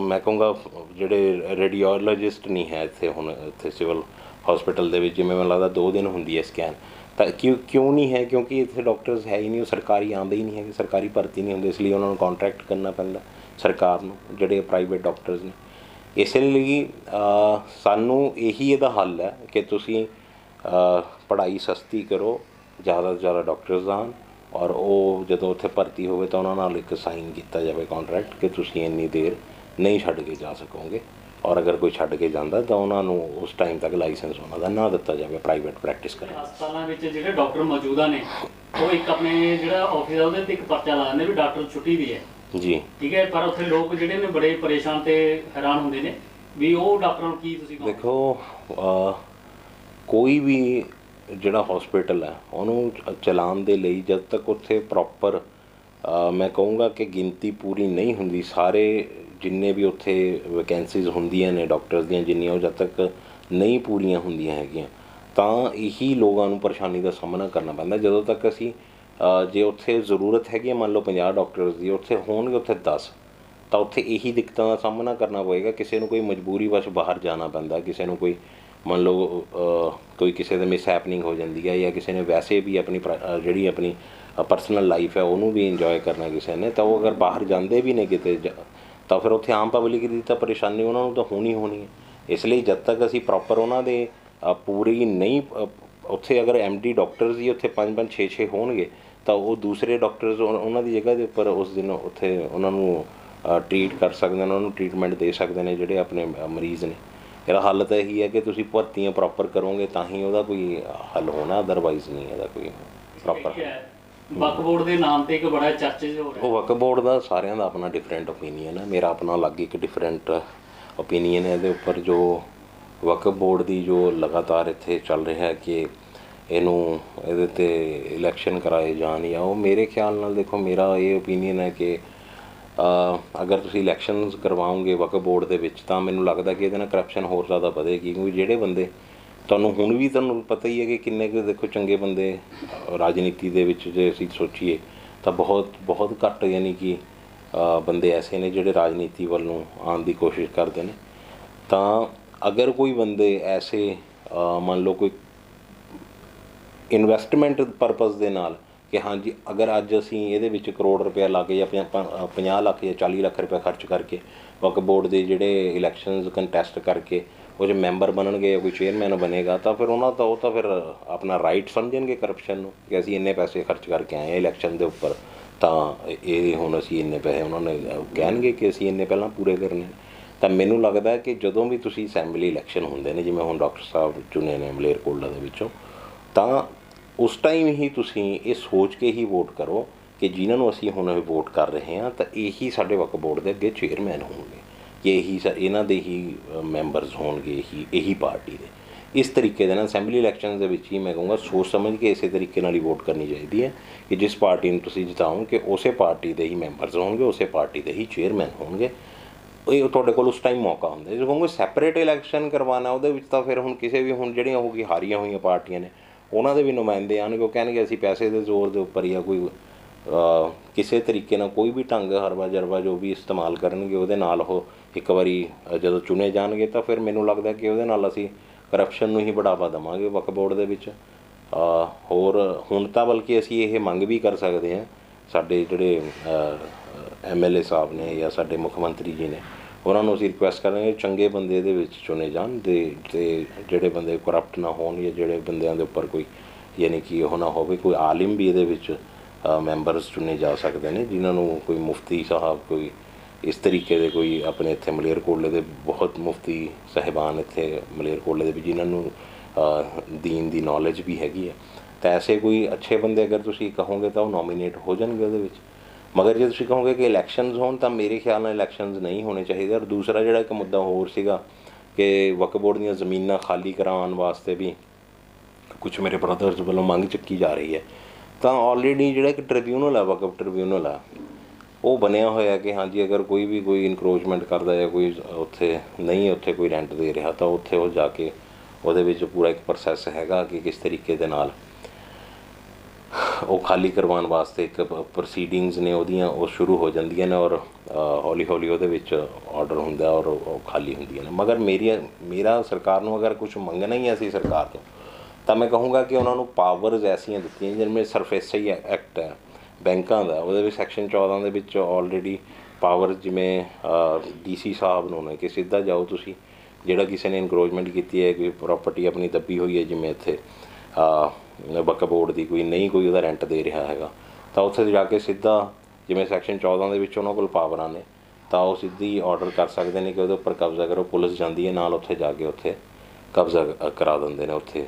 ਮੈਂ ਕਹੂੰਗਾ ਜਿਹੜੇ ਰੇਡੀਓਲੋਜਿਸਟ ਨਹੀਂ ਹੈ ਇੱਥੇ ਹੁਣ ਇੱਥੇ ਸਿਵਲ ਹਸਪੀਟਲ ਦੇ ਵਿੱਚ, ਜਿਵੇਂ ਮੈਨੂੰ ਲੱਗਦਾ 2 ਦਿਨ ਹੁੰਦੀ ਹੈ ਸਕੈਨ। ਤਾਂ ਕਿਉਂ ਨਹੀਂ ਹੈ? ਕਿਉਂਕਿ ਇੱਥੇ ਡਾਕਟਰਸ ਹੈ ਹੀ ਨਹੀਂ, ਉਹ ਸਰਕਾਰੀ ਆਉਂਦੇ ਹੀ ਨਹੀਂ ਹੈਗੇ, ਸਰਕਾਰੀ ਭਰਤੀ ਨਹੀਂ ਹੁੰਦੇ, ਇਸ ਲਈ ਉਹਨਾਂ ਨੂੰ ਕੰਟਰੈਕਟ ਕਰਨਾ ਪੈਂਦਾ ਸਰਕਾਰ ਨੂੰ, ਜਿਹੜੇ ਪ੍ਰਾਈਵੇਟ ਡਾਕਟਰਸ ਨੇ। ਇਸ ਲਈ ਸਾਨੂੰ ਇਹੀ ਇਹਦਾ ਹੱਲ ਹੈ ਕਿ ਤੁਸੀਂ ਪੜ੍ਹਾਈ ਸਸਤੀ ਕਰੋ, ਜ਼ਿਆਦਾ ਤੋਂ ਜ਼ਿਆਦਾ ਡਾਕਟਰਸ ਆਉਣ, ਔਰ ਉਹ ਜਦੋਂ ਉੱਥੇ ਭਰਤੀ ਹੋਵੇ ਤਾਂ ਉਹਨਾਂ ਨਾਲ ਇੱਕ ਸਾਈਨ ਕੀਤਾ ਜਾਵੇ ਕੰਟਰੈਕਟ ਕਿ ਤੁਸੀਂ ਇੰਨੀ ਦੇਰ ਨਹੀਂ ਛੱਡ ਕੇ ਜਾ ਸਕੋਗੇ, ਔਰ ਅਗਰ ਕੋਈ ਛੱਡ ਕੇ ਜਾਂਦਾ ਤਾਂ ਉਹਨਾਂ ਨੂੰ ਉਸ ਟਾਈਮ ਤੱਕ ਲਾਇਸੈਂਸ ਉਹਨਾਂ ਦਾ ਨਾ ਦਿੱਤਾ ਜਾਵੇ ਪ੍ਰਾਈਵੇਟ ਪ੍ਰੈਕਟਿਸ ਕਰਨ। ਹਸਪਤਾਲਾਂ ਵਿੱਚ ਜਿਹੜੇ ਡਾਕਟਰ ਮੌਜੂਦਾ ਨੇ ਉਹ ਇੱਕ ਆਪਣੇ ਜਿਹੜਾ ਆਫਿਸ ਆ ਉਹਦੇ ਤੇ ਇੱਕ ਪਰਚਾ ਲਾ ਦਿੰਦੇ ਵੀ ਡਾਕਟਰ ਛੁੱਟੀ ਦੀ ਹੈ ਜੀ, ਠੀਕ ਹੈ, ਪਰ ਉੱਥੇ ਲੋਕ ਜਿਹੜੇ ਨੇ ਬੜੇ ਪਰੇਸ਼ਾਨ ਤੇ ਹੈਰਾਨ ਹੁੰਦੇ ਨੇ ਵੀ ਉਹ ਡਾਕਟਰਾਂ ਨੂੰ ਕੀ ਤੁਸੀਂ ਕਹੋਗੇ? ਦੇਖੋ ਕੋਈ ਵੀ ਜਿਹੜਾ ਹਸਪੀਟਲ ਹੈ ਉਹਨੂੰ ਚਲਾਉਣ ਦੇ ਲਈ ਜਦ ਤੱਕ ਉੱਥੇ ਪ੍ਰੋਪਰ ਮੈਂ ਕਹੂੰਗਾ ਕਿ ਗਿਣਤੀ ਪੂਰੀ ਨਹੀਂ ਹੁੰਦੀ, ਸਾਰੇ ਜਿੰਨੇ ਵੀ ਉੱਥੇ ਵੈਕੈਂਸੀਜ਼ ਹੁੰਦੀਆਂ ਨੇ ਡਾਕਟਰਸ ਦੀਆਂ ਜਿੰਨੀਆਂ, ਉਹ ਜਦ ਤੱਕ ਨਹੀਂ ਪੂਰੀਆਂ ਹੁੰਦੀਆਂ ਹੈਗੀਆਂ ਤਾਂ ਇਹੀ ਲੋਕਾਂ ਨੂੰ ਪਰੇਸ਼ਾਨੀ ਦਾ ਸਾਹਮਣਾ ਕਰਨਾ ਪੈਂਦਾ। ਜਦੋਂ ਤੱਕ ਅਸੀਂ ਜੇ ਉੱਥੇ ਜ਼ਰੂਰਤ ਹੈਗੀ ਹੈ ਮੰਨ ਲਓ 50 ਡਾਕਟਰਸ ਦੀ, ਉੱਥੇ ਹੋਣਗੇ ਉੱਥੇ 10, ਤਾਂ ਉੱਥੇ ਇਹੀ ਦਿੱਕਤਾਂ ਦਾ ਸਾਹਮਣਾ ਕਰਨਾ ਪਏਗਾ। ਕਿਸੇ ਨੂੰ ਕੋਈ ਮਜਬੂਰੀ ਵਸ਼ ਬਾਹਰ ਜਾਣਾ ਪੈਂਦਾ, ਕਿਸੇ ਨੂੰ ਕੋਈ ਮੰਨ ਲਓ ਕੋਈ ਕਿਸੇ ਦੇ ਮਿਸ ਹੈਪਨਿੰਗ ਹੋ ਜਾਂਦੀ ਹੈ, ਜਾਂ ਕਿਸੇ ਨੇ ਵੈਸੇ ਵੀ ਆਪਣੀ ਜਿਹੜੀ ਆਪਣੀ ਪਰਸਨਲ ਲਾਈਫ ਹੈ ਉਹਨੂੰ ਵੀ ਇੰਜੋਏ ਕਰਨਾ ਕਿਸੇ ਨੇ, ਤਾਂ ਉਹ ਅਗਰ ਬਾਹਰ ਜਾਂਦੇ ਵੀ ਨੇ ਕਿਤੇ ਤਾਂ ਫਿਰ ਉੱਥੇ ਆਮ ਪਬਲਿਕ ਦੀ ਤਾਂ ਪਰੇਸ਼ਾਨੀ ਉਹਨਾਂ ਨੂੰ ਤਾਂ ਹੋਣੀ ਹੈ। ਇਸ ਲਈ ਜਦ ਤੱਕ ਅਸੀਂ ਪ੍ਰੋਪਰ ਉਹਨਾਂ ਦੇ ਪੂਰੀ ਨਹੀਂ ਉੱਥੇ ਅਗਰ MD ਡਾਕਟਰਸ ਹੀ ਉੱਥੇ 5-5 6-6 ਹੋਣਗੇ ਤਾਂ ਉਹ ਦੂਸਰੇ ਡਾਕਟਰਸ ਉਹਨਾਂ ਦੀ ਜਗ੍ਹਾ ਦੇ ਉੱਪਰ ਉਸ ਦਿਨ ਉੱਥੇ ਉਹਨਾਂ ਨੂੰ ਟਰੀਟ ਕਰ ਸਕਦੇ ਨੇ, ਉਹਨਾਂ ਨੂੰ ਟਰੀਟਮੈਂਟ ਦੇ ਸਕਦੇ ਨੇ ਜਿਹੜੇ ਆਪਣੇ ਮਰੀਜ਼ ਨੇ। ਇਹਦਾ ਹੱਲ ਤਾਂ ਇਹੀ ਹੈ ਕਿ ਤੁਸੀਂ ਭਰਤੀਆਂ ਪ੍ਰੋਪਰ ਕਰੋਗੇ ਤਾਂ ਹੀ ਉਹਦਾ ਕੋਈ ਹੱਲ ਹੋਣਾ, ਅਦਰਵਾਈਜ਼ ਨਹੀਂ ਇਹਦਾ ਕੋਈ ਪ੍ਰੋਪਰ। ਵਕਫ ਬੋਰਡ ਦੇ ਨਾਮ ਤੇ ਇੱਕ ਬੜਾ ਚਰਚੇ ਹੋ ਰਿਹਾ। ਉਹ ਵਕਫ ਬੋਰਡ ਦਾ ਸਾਰਿਆਂ ਦਾ ਆਪਣਾ ਡਿਫਰੈਂਟ ਓਪੀਨੀਅਨ ਹੈ, ਮੇਰਾ ਆਪਣਾ ਅਲੱਗ ਇੱਕ ਡਿਫਰੈਂਟ ਓਪੀਨੀਅਨ ਹੈ ਇਹਦੇ ਉੱਪਰ। ਜੋ ਵਕਫ ਬੋਰਡ ਦੀ ਜੋ ਲਗਾਤਾਰ ਇੱਥੇ ਚੱਲ ਰਿਹਾ ਹੈ ਕਿ ਇਹਦੇ 'ਤੇ ਇਲੈਕਸ਼ਨ ਕਰਾਏ ਜਾਣ, ਜਾਂ ਉਹ ਮੇਰੇ ਖਿਆਲ ਨਾਲ ਦੇਖੋ ਮੇਰਾ ਇਹ ਓਪੀਨੀਅਨ ਹੈ ਕਿ ਅਗਰ ਤੁਸੀਂ ਇਲੈਕਸ਼ਨਸ ਕਰਵਾਓਗੇ ਵਕਫ ਬੋਰਡ ਦੇ ਵਿੱਚ ਤਾਂ ਮੈਨੂੰ ਲੱਗਦਾ ਕਿ ਇਹਦੇ ਨਾਲ ਕਰਪਸ਼ਨ ਹੋਰ ਜ਼ਿਆਦਾ ਵਧੇਗੀ, ਕਿਉਂਕਿ ਜਿਹੜੇ ਬੰਦੇ ਤੁਹਾਨੂੰ ਪਤਾ ਹੀ ਹੈ ਕਿ ਕਿੰਨੇ ਕੁ ਦੇਖੋ ਚੰਗੇ ਬੰਦੇ ਰਾਜਨੀਤੀ ਦੇ ਵਿੱਚ ਜੇ ਅਸੀਂ ਸੋਚੀਏ ਤਾਂ ਬਹੁਤ ਘੱਟ ਯਾਨੀ ਕਿ ਬੰਦੇ ਐਸੇ ਨੇ ਜਿਹੜੇ ਰਾਜਨੀਤੀ ਵੱਲ ਨੂੰ ਆਉਣ ਦੀ ਕੋਸ਼ਿਸ਼ ਕਰਦੇ ਨੇ। ਤਾਂ ਅਗਰ ਕੋਈ ਬੰਦੇ ਐਸੇ ਮੰਨ ਲਓ ਕੋਈ ਇਨਵੈਸਟਮੈਂਟ ਪਰਪਸ ਦੇ ਨਾਲ ਕਿ ਹਾਂਜੀ ਅਗਰ ਅੱਜ ਅਸੀਂ ਇਹਦੇ ਵਿੱਚ ਕਰੋੜ ਰੁਪਇਆ ਲਾ ਕੇ ਜਾਂ 50 ਲੱਖ ਜਾਂ 40 ਲੱਖ ਰੁਪਇਆ ਖਰਚ ਕਰਕੇ ਵਕਫ ਬੋਰਡ ਦੇ ਜਿਹੜੇ ਇਲੈਕਸ਼ਨਸ ਕੰਟੈਸਟ ਕਰਕੇ ਉਹ ਜੇ ਮੈਂਬਰ ਬਣਨਗੇ ਜਾਂ ਕੋਈ ਚੇਅਰਮੈਨ ਬਣੇਗਾ ਤਾਂ ਫਿਰ ਉਹ ਤਾਂ ਫਿਰ ਆਪਣਾ ਰਾਈਟ ਸਮਝਣਗੇ ਕਰਪਸ਼ਨ ਨੂੰ ਕਿ ਅਸੀਂ ਇੰਨੇ ਪੈਸੇ ਖਰਚ ਕਰਕੇ ਆਏ ਹਾਂ ਇਲੈਕਸ਼ਨ ਦੇ ਉੱਪਰ, ਤਾਂ ਇਹ ਹੁਣ ਅਸੀਂ ਇੰਨੇ ਪੈਸੇ ਉਹਨਾਂ ਨੇ ਕਹਿਣਗੇ ਕਿ ਅਸੀਂ ਇੰਨੇ ਪਹਿਲਾਂ ਪੂਰੇ ਕਰਨੇ। ਤਾਂ ਮੈਨੂੰ ਲੱਗਦਾ ਕਿ ਜਦੋਂ ਵੀ ਤੁਸੀਂ ਅਸੈਂਬਲੀ ਇਲੈਕਸ਼ਨ ਹੁੰਦੇ ਨੇ, ਜਿਵੇਂ ਹੁਣ ਡਾਕਟਰ ਸਾਹਿਬ ਚੁਣੇ ਨੇ ਮਲੇਰਕੋਟਲਾ ਦੇ ਵਿੱਚੋਂ, ਤਾਂ ਉਸ ਟਾਈਮ ਹੀ ਤੁਸੀਂ ਇਹ ਸੋਚ ਕੇ ਹੀ ਵੋਟ ਕਰੋ ਕਿ ਜਿਨ੍ਹਾਂ ਨੂੰ ਅਸੀਂ ਹੁਣ ਵੋਟ ਕਰ ਰਹੇ ਹਾਂ ਤਾਂ ਇਹੀ ਸਾਡੇ ਵਕਫ ਬੋਰਡ ਦੇ ਅੱਗੇ ਚੇਅਰਮੈਨ ਹੋਣਗੇ, ਕਿ ਇਹਨਾਂ ਦੇ ਹੀ ਮੈਂਬਰਸ ਹੋਣਗੇ, ਇਹੀ ਪਾਰਟੀ ਦੇ। ਇਸ ਤਰੀਕੇ ਦੇ ਨਾਲ ਅਸੈਂਬਲੀ ਇਲੈਕਸ਼ਨ ਦੇ ਵਿੱਚ ਹੀ ਮੈਂ ਕਹੂੰਗਾ ਸੋਚ ਸਮਝ ਕੇ ਇਸੇ ਤਰੀਕੇ ਨਾਲ ਹੀ ਵੋਟ ਕਰਨੀ ਚਾਹੀਦੀ ਹੈ ਕਿ ਜਿਸ ਪਾਰਟੀ ਨੂੰ ਤੁਸੀਂ ਜਿਤਾਓ ਕਿ ਉਸੇ ਪਾਰਟੀ ਦੇ ਹੀ ਮੈਂਬਰਸ ਹੋਣਗੇ, ਉਸੇ ਪਾਰਟੀ ਦੇ ਹੀ ਚੇਅਰਮੈਨ ਹੋਣਗੇ। ਇਹ ਤੁਹਾਡੇ ਕੋਲ ਉਸ ਟਾਈਮ ਮੌਕਾ ਹੁੰਦਾ। ਜੇ ਕਹੋਗੇ ਸੈਪਰੇਟ ਇਲੈਕਸ਼ਨ ਕਰਵਾਉਣਾ ਉਹਦੇ ਵਿੱਚ ਤਾਂ ਫਿਰ ਹੁਣ ਕਿਸੇ ਵੀ ਹੁਣ ਜਿਹੜੀਆਂ ਹੋ ਗਈ ਹਾਰੀਆਂ ਹੋਈਆਂ ਪਾਰਟੀਆਂ ਨੇ ਉਹਨਾਂ ਦੇ ਵੀ ਨੁਮਾਇੰਦੇ ਆਉਣਗੇ, ਉਹ ਕਹਿਣਗੇ ਅਸੀਂ ਪੈਸੇ ਦੇ ਜ਼ੋਰ ਦੇ ਉੱਪਰ ਜਾਂ ਕੋਈ ਕਿਸੇ ਤਰੀਕੇ ਨਾਲ ਕੋਈ ਵੀ ਢੰਗ ਹਰਬਾ ਜਰਬਾ ਜੋ ਵੀ ਇਸਤੇਮਾਲ ਕਰਨਗੇ ਉਹਦੇ ਨਾਲ ਉਹ ਇੱਕ ਵਾਰੀ ਜਦੋਂ ਚੁਣੇ ਜਾਣਗੇ ਤਾਂ ਫਿਰ ਮੈਨੂੰ ਲੱਗਦਾ ਕਿ ਉਹਦੇ ਨਾਲ ਅਸੀਂ ਕਰਪਸ਼ਨ ਨੂੰ ਹੀ ਬੜਾਵਾ ਦੇਵਾਂਗੇ ਵਕਫ ਬੋਰਡ ਦੇ ਵਿੱਚ। ਹੋਰ ਹੁਣ ਤਾਂ ਬਲਕਿ ਅਸੀਂ ਇਹ ਮੰਗ ਵੀ ਕਰ ਸਕਦੇ ਹਾਂ, ਸਾਡੇ ਜਿਹੜੇ MLA ਸਾਹਿਬ ਨੇ ਜਾਂ ਸਾਡੇ ਮੁੱਖ ਮੰਤਰੀ ਜੀ ਨੇ ਉਹਨਾਂ ਨੂੰ ਅਸੀਂ ਰਿਕੁਐਸਟ ਕਰਾਂਗੇ ਚੰਗੇ ਬੰਦੇ ਇਹਦੇ ਵਿੱਚ ਚੁਣੇ ਜਾਣ ਅਤੇ ਜਿਹੜੇ ਬੰਦੇ ਕਰਪਟ ਨਾ ਹੋਣ, ਜਾਂ ਜਿਹੜੇ ਬੰਦਿਆਂ ਦੇ ਉੱਪਰ ਕੋਈ ਯਾਨੀ ਕਿ ਉਹ ਨਾ ਹੋਵੇ, ਕੋਈ ਆਲਿਮ ਵੀ ਇਹਦੇ ਵਿੱਚ ਮੈਂਬਰਸ ਚੁਣੇ ਜਾ ਸਕਦੇ ਨੇ, ਜਿਨ੍ਹਾਂ ਨੂੰ ਕੋਈ ਮੁਫਤੀ ਸਾਹਿਬ ਕੋਈ ਇਸ ਤਰੀਕੇ ਦੇ ਕੋਈ ਆਪਣੇ ਇੱਥੇ ਮਲੇਰਕੋਟਲੇ ਦੇ ਬਹੁਤ ਮੁਫਤੀ ਸਾਹਿਬਾਨ ਇੱਥੇ ਮਲੇਰਕੋਟਲੇ ਦੇ ਵੀ ਜਿਨ੍ਹਾਂ ਨੂੰ ਦੀਨ ਦੀ ਨੌਲੇਜ ਵੀ ਹੈਗੀ ਹੈ, ਤਾਂ ਐਸੇ ਕੋਈ ਅੱਛੇ ਬੰਦੇ ਅਗਰ ਤੁਸੀਂ ਕਹੋਗੇ ਤਾਂ ਉਹ ਨੋਮੀਨੇਟ ਹੋ ਜਾਣਗੇ ਉਹਦੇ ਵਿੱਚ। ਮਗਰ ਜੇ ਤੁਸੀਂ ਕਹੋਗੇ ਕਿ ਇਲੈਕਸ਼ਨਸ ਹੋਣ ਤਾਂ ਮੇਰੇ ਖਿਆਲ ਨਾਲ ਇਲੈਕਸ਼ਨਸ ਨਹੀਂ ਹੋਣੇ ਚਾਹੀਦੇ। ਔਰ ਦੂਸਰਾ ਜਿਹੜਾ ਇੱਕ ਮੁੱਦਾ ਹੋਰ ਸੀਗਾ ਕਿ ਵਕਫ ਬੋਰਡ ਦੀਆਂ ਜ਼ਮੀਨਾਂ ਖਾਲੀ ਕਰਾਉਣ ਵਾਸਤੇ ਵੀ ਕੁਛ ਮੇਰੇ ਬ੍ਰਦਰਸ ਵੱਲੋਂ ਮੰਗ ਚੱਕੀ ਜਾ ਰਹੀ ਹੈ, ਤਾਂ ਆਲਰੇਡੀ ਜਿਹੜਾ ਇੱਕ ਟ੍ਰਿਬਿਊਨਲ ਹੈ ਵਕਫ ਟ੍ਰਿਬਿਊਨਲ ਹੈ ਉਹ ਬਣਿਆ ਹੋਇਆ ਕਿ ਹਾਂਜੀ ਅਗਰ ਕੋਈ ਇਨਕਰੋਚਮੈਂਟ ਕਰਦਾ ਜਾਂ ਕੋਈ ਉੱਥੇ ਕੋਈ ਰੈਂਟ ਦੇ ਰਿਹਾ ਤਾਂ ਉੱਥੇ ਉਹ ਜਾ ਕੇ ਉਹਦੇ ਵਿੱਚ ਪੂਰਾ ਇੱਕ ਪ੍ਰੋਸੈਸ ਹੈਗਾ ਕਿ ਕਿਸ ਤਰੀਕੇ ਦੇ ਨਾਲ ਉਹ ਖਾਲੀ ਕਰਵਾਉਣ ਵਾਸਤੇ ਇੱਕ ਪ੍ਰੋਸੀਡਿੰਗਸ ਨੇ ਉਹਦੀਆਂ ਉਹ ਸ਼ੁਰੂ ਹੋ ਜਾਂਦੀਆਂ ਨੇ ਔਰ ਹੌਲੀ ਹੌਲੀ ਉਹਦੇ ਵਿੱਚ ਆਰਡਰ ਹੁੰਦਾ ਔਰ ਉਹ ਖਾਲੀ ਹੁੰਦੀਆਂ ਨੇ। ਮਗਰ ਮੇਰਾ ਸਰਕਾਰ ਨੂੰ ਅਗਰ ਕੁਛ ਮੰਗਣਾ ਹੀ ਅਸੀਂ ਸਰਕਾਰ ਤੋਂ, ਤਾਂ ਮੈਂ ਕਹੂੰਗਾ ਕਿ ਉਹਨਾਂ ਨੂੰ ਪਾਵਰਸ ਐਸੀਆਂ ਦਿੱਤੀਆਂ ਜਿਵੇਂ ਸਰਫੇਸੀ ਐਕਟ ਹੈ ਬੈਂਕਾਂ ਦਾ, ਉਹਦੇ ਵਿੱਚ ਸੈਕਸ਼ਨ 14 ਦੇ ਵਿੱਚ ਆਲਰੇਡੀ ਪਾਵਰ ਜਿਵੇਂ DC ਸਾਹਿਬ ਨੂੰ ਨੇ ਕਿ ਸਿੱਧਾ ਜਾਓ ਤੁਸੀਂ, ਜਿਹੜਾ ਕਿਸੇ ਨੇ ਇਨਕਰੋਚਮੈਂਟ ਕੀਤੀ ਹੈ, ਕੋਈ ਪ੍ਰੋਪਰਟੀ ਆਪਣੀ ਦੱਬੀ ਹੋਈ ਹੈ ਜਿਵੇਂ ਇੱਥੇ ਵਕਫ ਬੋਰਡ ਦੀ, ਕੋਈ ਨਹੀਂ ਕੋਈ ਉਹਦਾ ਰੈਂਟ ਦੇ ਰਿਹਾ ਹੈਗਾ, ਤਾਂ ਉੱਥੇ ਜਾ ਕੇ ਸਿੱਧਾ ਜਿਵੇਂ ਸੈਕਸ਼ਨ 14 ਦੇ ਵਿੱਚ ਉਹਨਾਂ ਕੋਲ ਪਾਵਰਾਂ ਨੇ, ਤਾਂ ਉਹ ਸਿੱਧੀ ਆਰਡਰ ਕਰ ਸਕਦੇ ਨੇ ਕਿ ਉਹਦੇ ਉੱਪਰ ਕਬਜ਼ਾ ਕਰੋ। ਪੁਲਿਸ ਜਾਂਦੀ ਹੈ ਨਾਲ, ਉੱਥੇ ਜਾ ਕੇ ਉੱਥੇ ਕਬਜ਼ਾ ਕਰਾ ਦਿੰਦੇ ਨੇ ਉੱਥੇ।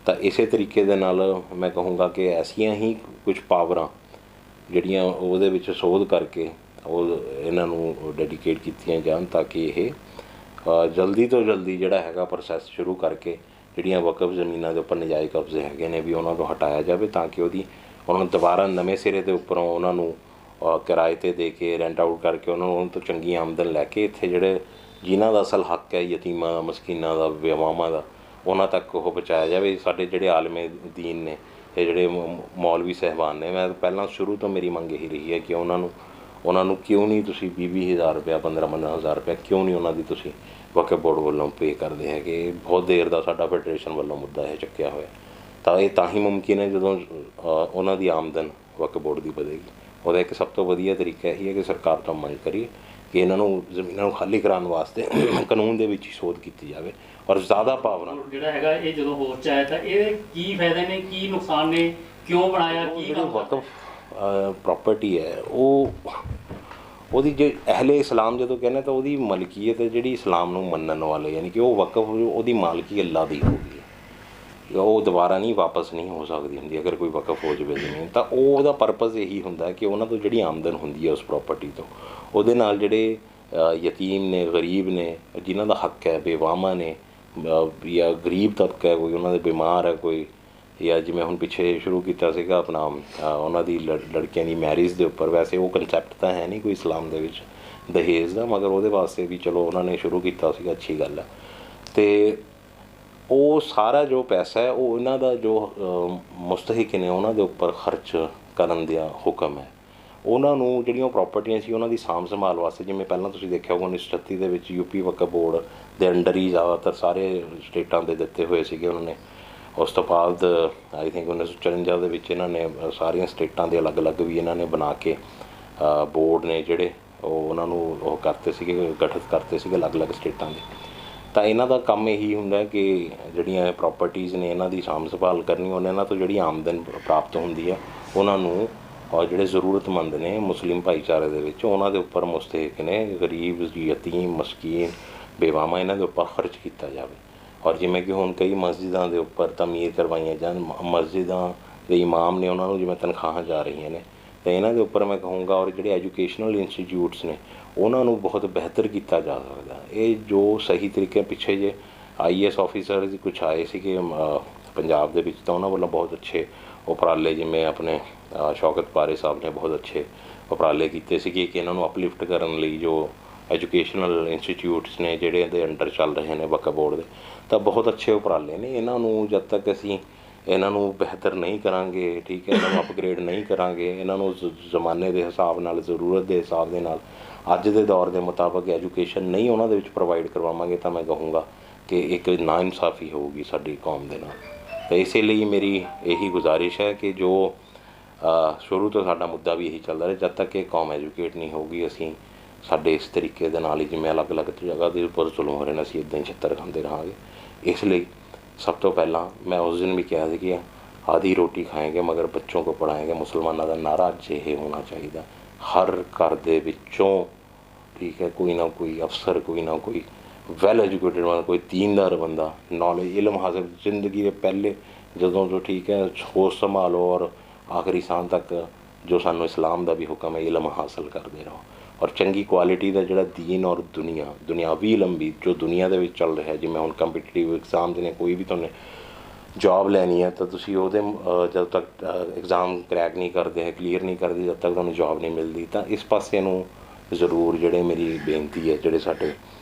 ਤਾਂ ਇਸੇ ਤਰੀਕੇ ਦੇ ਨਾਲ ਮੈਂ ਕਹੂੰਗਾ ਕਿ ਐਸੀਆਂ ਹੀ ਕੁਝ ਪਾਵਰਾਂ ਜਿਹੜੀਆਂ ਉਹਦੇ ਵਿੱਚ ਸੋਧ ਕਰਕੇ ਉਹ ਇਹਨਾਂ ਨੂੰ ਡੈਡੀਕੇਟ ਕੀਤੀਆਂ ਜਾਣ, ਤਾਂ ਕਿ ਇਹ ਜਲਦੀ ਤੋਂ ਜਲਦੀ ਜਿਹੜਾ ਹੈਗਾ ਪ੍ਰੋਸੈਸ ਸ਼ੁਰੂ ਕਰਕੇ ਜਿਹੜੀਆਂ ਵਕਫ ਜ਼ਮੀਨਾਂ ਦੇ ਉੱਪਰ ਨਜਾਇਜ਼ ਕਬਜ਼ੇ ਹੈਗੇ ਨੇ ਵੀ ਉਹਨਾਂ ਤੋਂ ਹਟਾਇਆ ਜਾਵੇ, ਤਾਂ ਕਿ ਉਹਨਾਂ ਨੂੰ ਦੁਬਾਰਾ ਨਵੇਂ ਸਿਰੇ ਦੇ ਉੱਪਰੋਂ ਉਹਨਾਂ ਨੂੰ ਕਿਰਾਏ 'ਤੇ ਦੇ ਕੇ ਰੈਂਟ ਆਊਟ ਕਰਕੇ ਉਹਨਾਂ ਤੋਂ ਚੰਗੀ ਆਮਦਨ ਲੈ ਕੇ ਇੱਥੇ ਜਿਹੜੇ ਜਿਨ੍ਹਾਂ ਦਾ ਅਸਲ ਹੱਕ ਹੈ ਯਤੀਮਾਂ ਮਸਕੀਨਾਂ ਦਾ ਵਿਆਵਾਂ ਦਾ, ਉਹਨਾਂ ਤੱਕ ਉਹ ਪਹੁੰਚਾਇਆ ਜਾਵੇ। ਸਾਡੇ ਜਿਹੜੇ ਆਲਮੇ ਦੀਨ ਨੇ, ਇਹ ਜਿਹੜੇ ਮੌਲਵੀ ਸਾਹਿਬਾਨ ਨੇ, ਮੈਂ ਪਹਿਲਾਂ ਸ਼ੁਰੂ ਤੋਂ ਮੇਰੀ ਮੰਗ ਇਹੀ ਰਹੀ ਹੈ ਕਿ ਉਹਨਾਂ ਨੂੰ ਕਿਉਂ ਨਹੀਂ ਤੁਸੀਂ 20,000 ਰੁਪਇਆ 15,000 ਰੁਪਇਆ ਕਿਉਂ ਨਹੀਂ ਉਹਨਾਂ ਦੀ ਤੁਸੀਂ ਵਕਫ ਬੋਰਡ ਵੱਲੋਂ ਪੇ ਕਰਦੇ ਹੈਗੇ। ਬਹੁਤ ਦੇਰ ਦਾ ਸਾਡਾ ਫੈਡਰੇਸ਼ਨ ਵੱਲੋਂ ਮੁੱਦਾ ਇਹ ਚੱਕਿਆ ਹੋਇਆ, ਤਾਂ ਇਹ ਤਾਂ ਹੀ ਮੁਮਕਿਨ ਹੈ ਜਦੋਂ ਉਹਨਾਂ ਦੀ ਆਮਦਨ ਵਕਫ ਬੋਰਡ ਦੀ ਵਧੇਗੀ। ਉਹਦਾ ਇੱਕ ਸਭ ਤੋਂ ਵਧੀਆ ਤਰੀਕਾ ਇਹੀ ਹੈ ਕਿ ਸਰਕਾਰ ਤੋਂ ਮੰਗ ਕਰੀਏ ਕਿ ਇਹਨਾਂ ਨੂੰ ਜ਼ਮੀਨਾਂ ਨੂੰ ਖਾਲੀ ਕਰਾਉਣ ਵਾਸਤੇ ਕਾਨੂੰਨ ਦੇ ਵਿੱਚ ਹੀ ਸੋਧ ਕੀਤੀ ਜਾਵੇ ਔਰ ਜ਼ਿਆਦਾ ਪਾਵਰਾਂ ਜਿਹੜਾ ਹੈਗਾ ਇਹ ਜਦੋਂ ਹੋਸ਼ 'ਚ ਆਇਆ ਤਾਂ ਇਹਦੇ ਕੀ ਫਾਇਦੇ ਨੇ, ਕੀ ਨੁਕਸਾਨ ਨੇ, ਕਿਉਂ ਬਣਾਇਆ, ਕੀ ਵਕਫ ਪ੍ਰੋਪਰਟੀ ਹੈ ਉਹਦੀ ਜੇ ਅਹਿਲੇ ਇਸਲਾਮ ਜਦੋਂ ਕਹਿੰਦੇ ਤਾਂ ਉਹਦੀ ਮਲਕੀਅਤ ਹੈ ਜਿਹੜੀ ਇਸਲਾਮ ਨੂੰ ਮੰਨਣ ਵਾਲੇ, ਯਾਨੀ ਕਿ ਉਹ ਵਕਫ ਉਹਦੀ ਮਾਲਕੀ ਅੱਲਾ ਦੀ ਹੋਊਗੀ, ਉਹ ਦੁਬਾਰਾ ਨਹੀਂ ਵਾਪਸ ਨਹੀਂ ਹੋ ਸਕਦੀ ਹੁੰਦੀ। ਅਗਰ ਕੋਈ ਵਕਫ ਹੋ ਜਾਵੇ ਜ਼ਮੀਨ, ਤਾਂ ਉਹਦਾ ਪਰਪਸ ਇਹੀ ਹੁੰਦਾ ਕਿ ਉਹਨਾਂ ਤੋਂ ਜਿਹੜੀ ਆਮਦਨ ਹੁੰਦੀ ਹੈ ਉਸ ਪ੍ਰੋਪਰਟੀ ਤੋਂ, ਉਹਦੇ ਨਾਲ ਜਿਹੜੇ ਯਤੀਮ ਨੇ, ਗਰੀਬ ਨੇ, ਜਿਨ੍ਹਾਂ ਦਾ ਹੱਕ ਹੈ, ਬੇਵਾਵਾਂ ਨੇ ਜਾਂ ਗਰੀਬ ਤਬਕਾ ਹੈ, ਕੋਈ ਉਹਨਾਂ ਦੇ ਬਿਮਾਰ ਹੈ ਕੋਈ, ਜਾਂ ਜਿਵੇਂ ਹੁਣ ਪਿੱਛੇ ਸ਼ੁਰੂ ਕੀਤਾ ਸੀਗਾ ਆਪਣਾ ਉਹਨਾਂ ਦੀ ਲੜਕੀਆਂ ਦੀ ਮੈਰਿਜ ਦੇ ਉੱਪਰ, ਵੈਸੇ ਉਹ ਕੰਸੈਪਟ ਤਾਂ ਹੈ ਨਹੀਂ ਕੋਈ ਇਸਲਾਮ ਦੇ ਵਿੱਚ ਦਹੇਜ ਦਾ, ਮਗਰ ਉਹਦੇ ਵਾਸਤੇ ਵੀ ਚਲੋ ਉਹਨਾਂ ਨੇ ਸ਼ੁਰੂ ਕੀਤਾ ਸੀਗਾ, ਅੱਛੀ ਗੱਲ ਹੈ। ਅਤੇ ਉਹ ਸਾਰਾ ਜੋ ਪੈਸਾ ਹੈ ਉਹ ਇਹਨਾਂ ਦਾ ਜੋ ਮੁਸਤਹਿਕ ਨੇ ਉਹਨਾਂ ਦੇ ਉੱਪਰ ਖਰਚ ਕਰਨ ਦਾ ਹੁਕਮ ਹੈ। ਉਹਨਾਂ ਨੂੰ ਜਿਹੜੀਆਂ ਪ੍ਰੋਪਰਟੀਆਂ ਸੀ ਉਹਨਾਂ ਦੀ ਸਾਂਭ ਸੰਭਾਲ ਵਾਸਤੇ, ਜਿਵੇਂ ਪਹਿਲਾਂ ਤੁਸੀਂ ਦੇਖਿਆ ਹੋਊਗਾ 1938 ਦੇ ਵਿੱਚ UP ਵਕਫ ਬੋਰਡ ਦੇ ਅੰਡਰ ਹੀ ਜ਼ਿਆਦਾਤਰ ਸਾਰੇ ਸਟੇਟਾਂ ਦੇ ਦਿੱਤੇ ਹੋਏ ਸੀਗੇ ਉਹਨਾਂ ਨੇ। ਉਸ ਤੋਂ ਬਾਅਦ ਆਈ ਥਿੰਕ 1954 ਦੇ ਵਿੱਚ ਇਹਨਾਂ ਨੇ ਸਾਰੀਆਂ ਸਟੇਟਾਂ ਦੇ ਅਲੱਗ-ਅਲੱਗ ਵੀ ਇਹਨਾਂ ਨੇ ਬਣਾ ਕੇ ਬੋਰਡ ਨੇ ਜਿਹੜੇ ਉਹਨਾਂ ਨੂੰ ਉਹ ਕਰਤੇ ਸੀਗੇ, ਗਠਿਤ ਕਰਤੇ ਸੀਗੇ ਅਲੱਗ-ਅਲੱਗ ਸਟੇਟਾਂ ਦੇ। ਤਾਂ ਇਹਨਾਂ ਦਾ ਕੰਮ ਇਹੀ ਹੁੰਦਾ ਕਿ ਜਿਹੜੀਆਂ ਪ੍ਰੋਪਰਟੀਜ਼ ਨੇ ਇਹਨਾਂ ਦੀ ਸਾਂਭ ਸੰਭਾਲ ਕਰਨੀ, ਉਹਨਾਂ ਤੋਂ ਜਿਹੜੀ ਆਮਦਨ ਪ੍ਰਾਪਤ ਹੁੰਦੀ ਹੈ ਉਹਨਾਂ ਨੂੰ ਔਰ ਜਿਹੜੇ ਜ਼ਰੂਰਤਮੰਦ ਨੇ ਮੁਸਲਿਮ ਭਾਈਚਾਰੇ ਦੇ ਵਿੱਚ ਉਹਨਾਂ ਦੇ ਉੱਪਰ ਮੁਸਤਹਿਕ ਨੇ, ਗਰੀਬ, ਯਤੀਮ, ਮਸਕੀਨ, ਬੇਵਾਵਾਂ, ਇਹਨਾਂ ਦੇ ਉੱਪਰ ਖਰਚ ਕੀਤਾ ਜਾਵੇ। ਔਰ ਜਿਵੇਂ ਕਿ ਹੁਣ ਕਈ ਮਸਜਿਦਾਂ ਦੇ ਉੱਪਰ ਤਮੀਰ ਕਰਵਾਈਆਂ ਜਾਣ, ਮਸਜਿਦਾਂ ਦੇ ਇਮਾਮ ਨੇ ਉਹਨਾਂ ਨੂੰ ਜਿਵੇਂ ਤਨਖਾਹਾਂ ਜਾ ਰਹੀਆਂ ਨੇ, ਤਾਂ ਇਹਨਾਂ ਦੇ ਉੱਪਰ ਮੈਂ ਕਹੂੰਗਾ ਔਰ ਜਿਹੜੇ ਐਜੂਕੇਸ਼ਨਲ ਇੰਸਟੀਚਿਊਟਸ ਨੇ ਉਹਨਾਂ ਨੂੰ ਬਹੁਤ ਬਿਹਤਰ ਕੀਤਾ ਜਾ ਸਕਦਾ। ਇਹ ਜੋ ਸਹੀ ਤਰੀਕੇ ਪਿੱਛੇ ਜੇ IAS ਆਫੀਸਰ ਕੁਛ ਆਏ ਸੀਗੇ ਪੰਜਾਬ ਦੇ ਵਿੱਚ, ਤਾਂ ਉਹਨਾਂ ਵੱਲੋਂ ਬਹੁਤ ਅੱਛੇ ਉਪਰਾਲੇ, ਜਿਵੇਂ ਆਪਣੇ ਸ਼ੌਕਤ ਪਾਰੇ ਸਾਹਿਬ ਨੇ ਬਹੁਤ ਅੱਛੇ ਉਪਰਾਲੇ ਕੀਤੇ ਸੀਗੇ ਕਿ ਇਹਨਾਂ ਨੂੰ ਅਪਲਿਫਟ ਕਰਨ ਲਈ ਜੋ ਐਜੂਕੇਸ਼ਨਲ ਇੰਸਟੀਚਿਊਟਸ ਨੇ ਜਿਹੜੇ ਇਹਦੇ ਅੰਡਰ ਚੱਲ ਰਹੇ ਨੇ ਵਕਫ ਬੋਰਡ ਦੇ, ਤਾਂ ਬਹੁਤ ਅੱਛੇ ਉਪਰਾਲੇ ਨੇ। ਇਹਨਾਂ ਨੂੰ ਜਦ ਤੱਕ ਅਸੀਂ ਇਹਨਾਂ ਨੂੰ ਬਿਹਤਰ ਨਹੀਂ ਕਰਾਂਗੇ, ਠੀਕ ਹੈ, ਇਹਨਾਂ ਨੂੰ ਅਪਗ੍ਰੇਡ ਨਹੀਂ ਕਰਾਂਗੇ, ਇਹਨਾਂ ਨੂੰ ਜ਼ਮਾਨੇ ਦੇ ਹਿਸਾਬ ਨਾਲ, ਜ਼ਰੂਰਤ ਦੇ ਹਿਸਾਬ ਦੇ ਨਾਲ, ਅੱਜ ਦੇ ਦੌਰ ਦੇ ਮੁਤਾਬਕ ਐਜੂਕੇਸ਼ਨ ਨਹੀਂ ਉਹਨਾਂ ਦੇ ਵਿੱਚ ਪ੍ਰੋਵਾਈਡ ਕਰਵਾਵਾਂਗੇ, ਤਾਂ ਮੈਂ ਕਹੂੰਗਾ ਕਿ ਇੱਕ ਨਾਇਨਸਾਫੀ ਹੋਊਗੀ ਸਾਡੀ ਕੌਮ ਦੇ ਨਾਲ। ਤਾਂ ਇਸੇ ਲਈ ਮੇਰੀ ਇਹੀ ਗੁਜ਼ਾਰਿਸ਼ ਹੈ ਕਿ ਜੋ ਸ਼ੁਰੂ ਤੋਂ ਸਾਡਾ ਮੁੱਦਾ ਵੀ ਇਹੀ ਚੱਲਦਾ ਰਿਹਾ, ਜਦ ਤੱਕ ਇਹ ਕੌਮ ਐਜੂਕੇਟ ਨਹੀਂ ਹੋਊਗੀ, ਅਸੀਂ ਸਾਡੇ ਇਸ ਤਰੀਕੇ ਦੇ ਨਾਲ ਹੀ ਜਿਵੇਂ ਅਲੱਗ-ਅਲੱਗ ਜਗ੍ਹਾ ਦੇ ਉੱਪਰ ਜ਼ੁਲਮ ਹੋ ਰਹੇ ਨੇ, ਅਸੀਂ ਇੱਦਾਂ ਹੀ ਛਿੱਤਰ ਖਾਂਦੇ ਰਹਾਂਗੇ। ਇਸ ਲਈ ਸਭ ਤੋਂ ਪਹਿਲਾਂ ਮੈਂ ਉਸ ਦਿਨ ਵੀ ਕਿਹਾ ਸੀ ਕਿ ਆधी रोटी खाएंगे मगर बच्चों को पढ़ाएंगे, मुसलमानों का नारा ਇਹ ਹੋਣਾ ਚਾਹੀਦਾ। ਹਰ ਘਰ ਦੇ ਵਿੱਚੋਂ, ਠੀਕ ਹੈ, ਕੋਈ ਨਾ ਕੋਈ ਅਫਸਰ, ਕੋਈ ਨਾ ਕੋਈ ਵੈਲ ਐਜੂਕੇਟਡ ਬੰਦਾ, ਕੋਈ ਦੀਨਦਾਰ ਬੰਦਾ, ਨੌਲੇਜ, ਇਲਮ ਹਾਸਿਲ ਜ਼ਿੰਦਗੀ ਦੇ ਪਹਿਲੇ ਜਦੋਂ ਤੋਂ, ਠੀਕ ਹੈ, ਹੋਸ਼ ਸੰਭਾਲੋ ਔਰ ਆਖਰੀ ਸਾਹ ਤੱਕ ਜੋ ਸਾਨੂੰ ਇਸਲਾਮ ਦਾ ਵੀ ਹੁਕਮ ਹੈ, ਇਲਮ ਹਾਸਲ ਕਰਦੇ ਰਹੋ। ਔਰ ਚੰਗੀ ਕੁਆਲਿਟੀ ਦਾ ਜਿਹੜਾ ਦੀਨ ਔਰ ਦੁਨਿਆਵੀ ਇਲਮ ਵੀ ਜੋ ਦੁਨੀਆ ਦੇ ਵਿੱਚ ਚੱਲ ਰਿਹਾ, ਜਿਵੇਂ ਹੁਣ ਕੰਪੀਟੀਟਿਵ ਐਗਜ਼ਾਮਸ ਨੇ, ਕੋਈ ਵੀ ਤੁਹਾਨੂੰ ਜੋਬ ਲੈਣੀ ਹੈ ਤਾਂ ਤੁਸੀਂ ਉਹਦੇ ਜਦੋਂ ਤੱਕ ਐਗਜ਼ਾਮ ਕਰੈਕ ਨਹੀਂ ਕਰਦੇ ਹੈ, ਕਲੀਅਰ ਨਹੀਂ ਕਰਦੇ, ਜਦ ਤੱਕ ਤੁਹਾਨੂੰ ਜੋਬ ਨਹੀਂ ਮਿਲਦੀ। ਤਾਂ ਇਸ ਪਾਸੇ ਨੂੰ ਜ਼ਰੂਰ ਜਿਹੜੇ ਮੇਰੀ ਬੇਨਤੀ ਹੈ, ਜਿਹੜੇ ਸਾਡੇ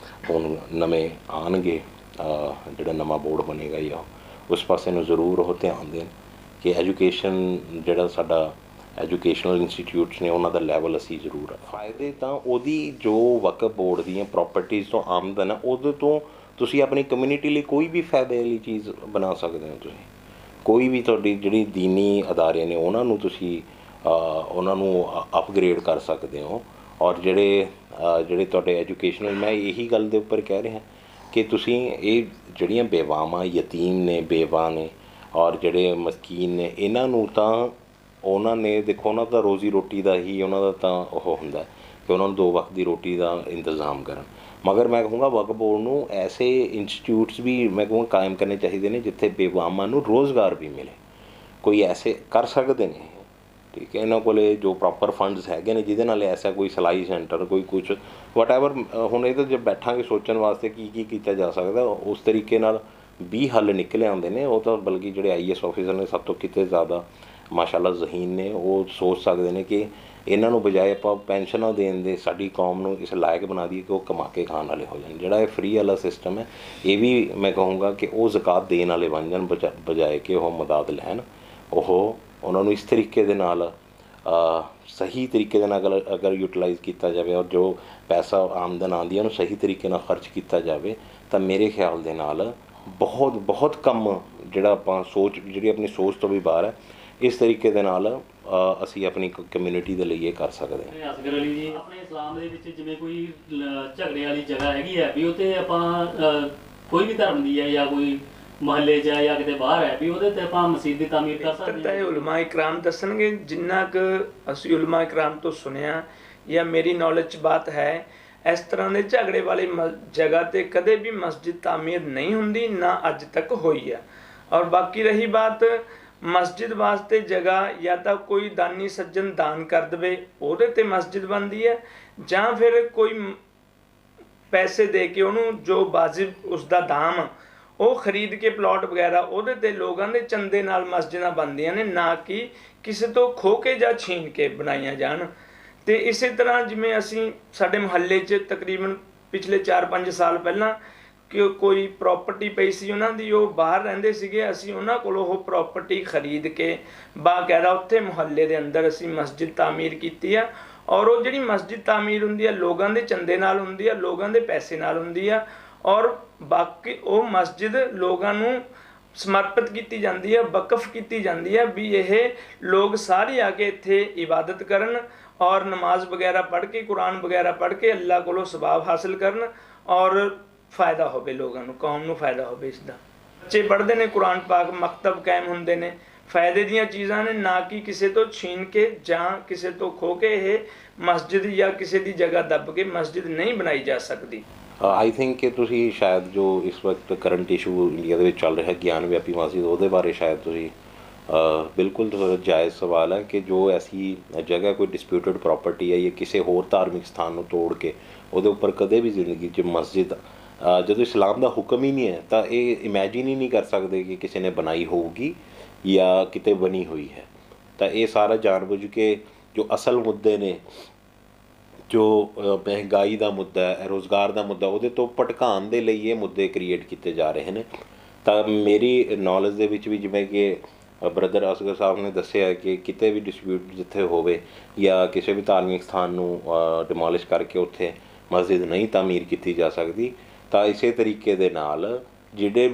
ਹੁਣ ਨਵੇਂ ਆਉਣਗੇ, ਜਿਹੜਾ ਨਵਾਂ ਬੋਰਡ ਬਣੇਗਾ ਜਾਂ ਉਸ ਪਾਸੇ ਨੂੰ ਜ਼ਰੂਰ ਉਹ ਧਿਆਨ ਦੇਣ ਕਿ ਐਜੂਕੇਸ਼ਨ ਜਿਹੜਾ ਸਾਡਾ ਐਜੂਕੇਸ਼ਨਲ ਇੰਸਟੀਟਿਊਟਸ ਨੇ ਉਹਨਾਂ ਦਾ ਲੈਵਲ ਅਸੀਂ ਜ਼ਰੂਰ ਫਾਇਦੇ ਤਾਂ ਉਹਦੀ ਜੋ ਵਕਫ ਬੋਰਡ ਦੀਆਂ ਪ੍ਰੋਪਰਟੀਜ਼ ਤੋਂ ਆਮਦਨ ਹੈ ਉਹਦੇ ਤੋਂ ਤੁਸੀਂ ਆਪਣੀ ਕਮਿਊਨਿਟੀ ਲਈ ਕੋਈ ਵੀ ਫਾਇਦੇ ਵਾਲੀ ਚੀਜ਼ ਬਣਾ ਸਕਦੇ ਹੋ। ਤੁਸੀਂ ਕੋਈ ਵੀ ਤੁਹਾਡੀ ਜਿਹੜੀ ਦੀਨੀ ਅਦਾਰੇ ਨੇ ਉਹਨਾਂ ਨੂੰ ਤੁਸੀਂ ਉਹਨਾਂ ਨੂੰ ਅਪਗ੍ਰੇਡ ਕਰ ਸਕਦੇ ਹੋ। ਔਰ ਜਿਹੜੇ ਤੁਹਾਡੇ ਐਜੂਕੇਸ਼ਨਲ, ਮੈਂ ਇਹੀ ਗੱਲ ਦੇ ਉੱਪਰ ਕਹਿ ਰਿਹਾ ਕਿ ਤੁਸੀਂ ਇਹ ਜਿਹੜੀਆਂ ਬੇਵਾਵਾਂ ਯਤੀਮ ਨੇ, ਬੇਵਾ ਨੇ ਔਰ ਜਿਹੜੇ ਮਸਕੀਨ ਨੇ, ਇਹਨਾਂ ਨੂੰ ਤਾਂ ਉਹਨਾਂ ਨੇ ਦੇਖੋ ਉਹਨਾਂ ਦਾ ਰੋਜ਼ੀ ਰੋਟੀ ਦਾ ਹੀ ਉਹਨਾਂ ਦਾ ਤਾਂ ਉਹ ਹੁੰਦਾ ਕਿ ਉਹਨਾਂ ਨੂੰ 2 ਵਕਤ ਦੀ ਰੋਟੀ ਦਾ ਇੰਤਜ਼ਾਮ ਕਰਨ। ਮਗਰ ਮੈਂ ਕਹੂੰਗਾ ਵਕਫ ਬੋਰਡ ਨੂੰ ਐਸੇ ਇੰਸਟੀਟਿਊਟਸ ਵੀ ਮੈਂ ਕਹੂੰਗਾ ਕਾਇਮ ਕਰਨੇ ਚਾਹੀਦੇ ਨੇ ਜਿੱਥੇ ਬੇਵਾਵਾਂ ਨੂੰ ਰੋਜ਼ਗਾਰ ਵੀ ਮਿਲੇ। ਕੋਈ ਐਸੇ ਕਰ ਸਕਦੇ ਨੇ, ਠੀਕ ਹੈ, ਇਹਨਾਂ ਕੋਲ ਜੋ ਪ੍ਰੋਪਰ ਫੰਡਸ ਹੈਗੇ ਨੇ ਜਿਹਦੇ ਨਾਲ ਐਸਾ ਕੋਈ ਸਿਲਾਈ ਸੈਂਟਰ, ਕੋਈ ਕੁਛ ਵਟਐਵਰ। ਹੁਣ ਇਹ ਤਾਂ ਜੇ ਬੈਠਾਂਗੇ ਸੋਚਣ ਵਾਸਤੇ ਕੀ ਕੀਤਾ ਜਾ ਸਕਦਾ, ਉਸ ਤਰੀਕੇ ਨਾਲ 20 ਹੱਲ ਨਿਕਲੇ ਆਉਂਦੇ ਨੇ। ਉਹ ਤਾਂ ਬਲਕਿ ਜਿਹੜੇ IAS ਆਫਿਸਰ ਨੇ ਸਭ ਤੋਂ ਕਿਤੇ ਜ਼ਿਆਦਾ ਮਾਸ਼ਾਅੱਲਾ ਜ਼ਹੀਨ ਨੇ, ਉਹ ਸੋਚ ਸਕਦੇ ਨੇ ਕਿ ਇਹਨਾਂ ਨੂੰ ਬਜਾਏ ਆਪਾਂ ਪੈਨਸ਼ਨਾਂ ਦੇਣ ਦੇ ਸਾਡੀ ਕੌਮ ਨੂੰ ਇਸ ਲਾਇਕ ਬਣਾ ਦਈਏ ਕਿ ਉਹ ਕਮਾ ਕੇ ਖਾਣ ਵਾਲੇ ਹੋ ਜਾਣ। ਜਿਹੜਾ ਇਹ ਫਰੀ ਵਾਲਾ ਸਿਸਟਮ ਹੈ ਇਹ ਵੀ ਮੈਂ ਕਹੂੰਗਾ ਕਿ ਉਹ ਜ਼ਕਾਤ ਦੇਣ ਵਾਲੇ ਬਣ ਜਾਣ ਬਜਾਏ ਕਿ ਉਹ ਮਦਦ ਲੈਣ। ਉਹਨਾਂ ਨੂੰ ਇਸ ਤਰੀਕੇ ਦੇ ਨਾਲ ਸਹੀ ਤਰੀਕੇ ਦੇ ਨਾਲ ਅਗਰ ਯੂਟੀਲਾਈਜ਼ ਕੀਤਾ ਜਾਵੇ ਔਰ ਜੋ ਪੈਸਾ ਆਮਦਨ ਆਉਂਦੀ ਹੈ ਉਹਨੂੰ ਸਹੀ ਤਰੀਕੇ ਨਾਲ ਖਰਚ ਕੀਤਾ ਜਾਵੇ ਤਾਂ ਮੇਰੇ ਖਿਆਲ ਦੇ ਨਾਲ ਬਹੁਤ ਕੰਮ ਜਿਹੜਾ ਆਪਾਂ ਜਿਹੜੀ ਆਪਣੀ ਸੋਚ ਤੋਂ ਵੀ ਬਾਹਰ ਹੈ, ਇਸ ਤਰੀਕੇ ਦੇ ਨਾਲ ਅਸੀਂ ਆਪਣੀ ਕਮਿਊਨਿਟੀ ਦੇ ਲਈ ਇਹ ਕਰ ਸਕਦੇ ਹਾਂ। ਅਸਗਰ ਅਲੀ ਜੀ, ਆਪਣੇ ਇਸਲਾਮ ਦੇ ਵਿੱਚ ਜਿਵੇਂ ਕੋਈ ਝਗੜੇ ਵਾਲੀ ਜਗ੍ਹਾ ਹੈਗੀ ਹੈ ਵੀ ਉੱਥੇ ਆਪਾਂ ਕੋਈ ਵੀ ਧਰਮ ਦੀ ਹੈ ਜਾਂ ਕੋਈ ਮੁਹੱਲੇ 'ਚ ਜਾਂ ਕਿਤੇ ਬਾਹਰ ਹੈ ਵੀ ਉਹਦੇ 'ਤੇ ਆਪਾਂ ਮਸਜਿਦ ਦੀ ਤਾਮੀਰ ਕਰ ਸਕਦੇ ਹਾਂ। ਇਹ ਉਲਮਾ ਇਕਰਾਮ ਦੱਸਣਗੇ। ਜਿੰਨਾ ਕੁ ਅਸੀਂ ਉਲਮਾ ਇਕਰਾਮ ਤੋਂ ਸੁਣਿਆ ਜਾਂ ਮੇਰੀ ਨੌਲੇਜ 'ਚ ਬਾਤ ਹੈ, ਇਸ ਤਰ੍ਹਾਂ ਦੇ ਝਗੜੇ ਵਾਲੀ ਜਗ੍ਹਾ 'ਤੇ ਕਦੇ ਵੀ ਮਸਜਿਦ ਤਾਮੀਰ ਨਹੀਂ ਹੁੰਦੀ, ਨਾ ਅੱਜ ਤੱਕ ਹੋਈ ਹੈ। ਔਰ ਬਾਕੀ ਰਹੀ ਬਾਤ ਮਸਜਿਦ ਵਾਸਤੇ ਜਗ੍ਹਾ, ਜਾਂ ਤਾਂ ਕੋਈ ਦਾਨੀ ਸੱਜਣ ਦਾਨ ਕਰ ਦੇਵੇ ਉਹਦੇ 'ਤੇ ਮਸਜਿਦ ਬਣਦੀ ਹੈ, ਜਾਂ ਫਿਰ ਕੋਈ ਪੈਸੇ ਦੇ ਕੇ ਉਹਨੂੰ ਜੋ ਵਾਜਿਬ ਉਸਦਾ ਦਾਮ ਉਹ ਖਰੀਦ ਕੇ ਪਲਾਟ ਵਗੈਰਾ ਉਹਦੇ 'ਤੇ ਲੋਕਾਂ ਦੇ ਚੰਦੇ ਨਾਲ ਮਸਜਿਦਾਂ ਬਣਦੀਆਂ ਨੇ, ਨਾ ਕਿ ਕਿਸੇ ਤੋਂ ਖੋਹ ਕੇ ਜਾਂ ਛੀਨ ਕੇ ਬਣਾਈਆਂ ਜਾਣ। ਅਤੇ ਇਸੇ ਤਰ੍ਹਾਂ ਜਿਵੇਂ ਅਸੀਂ ਸਾਡੇ ਮੁਹੱਲੇ 'ਚ ਤਕਰੀਬਨ ਪਿਛਲੇ 4-5 ਸਾਲ ਪਹਿਲਾਂ ਕਿ ਕੋਈ ਪ੍ਰੋਪਰਟੀ ਪਈ ਸੀ ਉਹਨਾਂ ਦੀ, ਉਹ ਬਾਹਰ ਰਹਿੰਦੇ ਸੀਗੇ, ਅਸੀਂ ਉਹਨਾਂ ਕੋਲੋਂ ਉਹ ਪ੍ਰੋਪਰਟੀ ਖਰੀਦ ਕੇ ਬਾਕਾਇਦਾ ਉੱਥੇ ਮੁਹੱਲੇ ਦੇ ਅੰਦਰ ਅਸੀਂ ਮਸਜਿਦ ਤਾਮੀਰ ਕੀਤੀ ਆ। ਔਰ ਉਹ ਜਿਹੜੀ ਮਸਜਿਦ ਤਾਮੀਰ ਹੁੰਦੀ ਆ ਲੋਕਾਂ ਦੇ ਚੰਦੇ ਨਾਲ ਹੁੰਦੀ ਆ, ਲੋਕਾਂ ਦੇ ਪੈਸੇ ਨਾਲ ਹੁੰਦੀ ਆ। ਔਰ ਬਾਕੀ ਉਹ ਮਸਜਿਦ ਲੋਕਾਂ ਨੂੰ ਸਮਰਪਿਤ ਕੀਤੀ ਜਾਂਦੀ ਹੈ, ਵਕਫ ਕੀਤੀ ਜਾਂਦੀ ਹੈ ਵੀ ਇਹ ਲੋਕ ਸਾਰੇ ਆ ਕੇ ਇੱਥੇ ਇਬਾਦਤ ਕਰਨ ਔਰ ਨਮਾਜ਼ ਵਗੈਰਾ ਪੜ੍ਹ ਕੇ, ਕੁਰਾਨ ਵਗੈਰਾ ਪੜ੍ਹ ਕੇ ਅੱਲਾਹ ਕੋਲੋਂ ਸਵਾਬ ਹਾਸਿਲ ਕਰਨ ਔਰ ਫਾਇਦਾ ਹੋਵੇ ਲੋਕਾਂ ਨੂੰ, ਕੌਮ ਨੂੰ ਫਾਇਦਾ ਹੋਵੇ ਇਸ ਦਾ। ਬੱਚੇ ਪੜ੍ਹਦੇ ਨੇ ਕੁਰਾਨ ਪਾਕ, ਮਕਤਬ ਕਾਇਮ ਹੁੰਦੇ ਨੇ, ਫਾਇਦੇ ਦੀਆਂ ਚੀਜ਼ਾਂ ਨੇ, ਨਾ ਕਿ ਕਿਸੇ ਤੋਂ ਛੀਨ ਕੇ ਜਾਂ ਕਿਸੇ ਤੋਂ ਖੋਹ ਕੇ ਇਹ ਮਸਜਿਦ ਜਾਂ ਕਿਸੇ ਦੀ ਜਗ੍ਹਾ ਦੱਬ ਕੇ ਮਸਜਿਦ ਨਹੀਂ ਬਣਾਈ ਜਾ ਸਕਦੀ। ਆਈ ਥਿੰਕ ਕਿ ਤੁਸੀਂ ਸ਼ਾਇਦ ਜੋ ਇਸ ਵਕਤ ਕਰੰਟ ਇਸ਼ੂ ਇੰਡੀਆ ਦੇ ਵਿੱਚ ਚੱਲ ਰਿਹਾ ਗਿਆਨ ਵਿਆਪੀ ਮਸਜਿਦ, ਉਹਦੇ ਬਾਰੇ ਸ਼ਾਇਦ ਤੁਸੀਂ ਬਿਲਕੁਲ ਜਾਇਜ਼ ਸਵਾਲ ਹੈ ਕਿ ਜੋ ਐਸੀ ਜਗ੍ਹਾ ਕੋਈ ਡਿਸਪਿਊਟਡ ਪ੍ਰਾਪਰਟੀ ਹੈ ਜਾਂ ਕਿਸੇ ਹੋਰ ਧਾਰਮਿਕ ਸਥਾਨ ਨੂੰ ਤੋੜ ਕੇ ਉਹਦੇ ਉੱਪਰ ਕਦੇ ਵੀ ਜ਼ਿੰਦਗੀ 'ਚ ਮਸਜਿਦ, ਜਦੋਂ ਇਸਲਾਮ ਦਾ ਹੁਕਮ ਹੀ ਨਹੀਂ ਹੈ ਤਾਂ ਇਹ ਇਮੈਜਿਨ ਹੀ ਨਹੀਂ ਕਰ ਸਕਦੇ ਕਿ ਕਿਸੇ ਨੇ ਬਣਾਈ ਹੋਊਗੀ ਜਾਂ ਕਿਤੇ ਬਣੀ ਹੋਈ ਹੈ। ਤਾਂ ਇਹ ਸਾਰਾ ਜਾਣਬੁੱਝ ਕੇ ਜੋ ਅਸਲ ਮੁੱਦੇ ਨੇ, ਜੋ ਮਹਿੰਗਾਈ ਦਾ ਮੁੱਦਾ ਹੈ, ਰੁਜ਼ਗਾਰ ਦਾ ਮੁੱਦਾ, ਉਹਦੇ ਤੋਂ ਭਟਕਾਉਣ ਦੇ ਲਈ ਇਹ ਮੁੱਦੇ ਕ੍ਰੀਏਟ ਕੀਤੇ ਜਾ ਰਹੇ ਨੇ। ਤਾਂ ਮੇਰੀ ਨੌਲੇਜ ਦੇ ਵਿੱਚ ਵੀ ਜਿਵੇਂ ਕਿ ਬ੍ਰਦਰ ਅਸਗਰ ਸਾਹਿਬ ਨੇ ਦੱਸਿਆ ਕਿ ਕਿਤੇ ਵੀ ਡਿਸਪਿਊਟ ਜਿੱਥੇ ਹੋਵੇ ਜਾਂ ਕਿਸੇ ਵੀ ਧਾਰਮਿਕ ਸਥਾਨ ਨੂੰ ਡਿਮੋਲਿਸ਼ ਕਰਕੇ ਉੱਥੇ ਮਸਜਿਦ ਨਹੀਂ ਤਾਮੀਰ ਕੀਤੀ ਜਾ ਸਕਦੀ। ਤਾਂ ਇਸੇ ਤਰੀਕੇ ਦੇ ਨਾਲ ਜਿੰਨੇ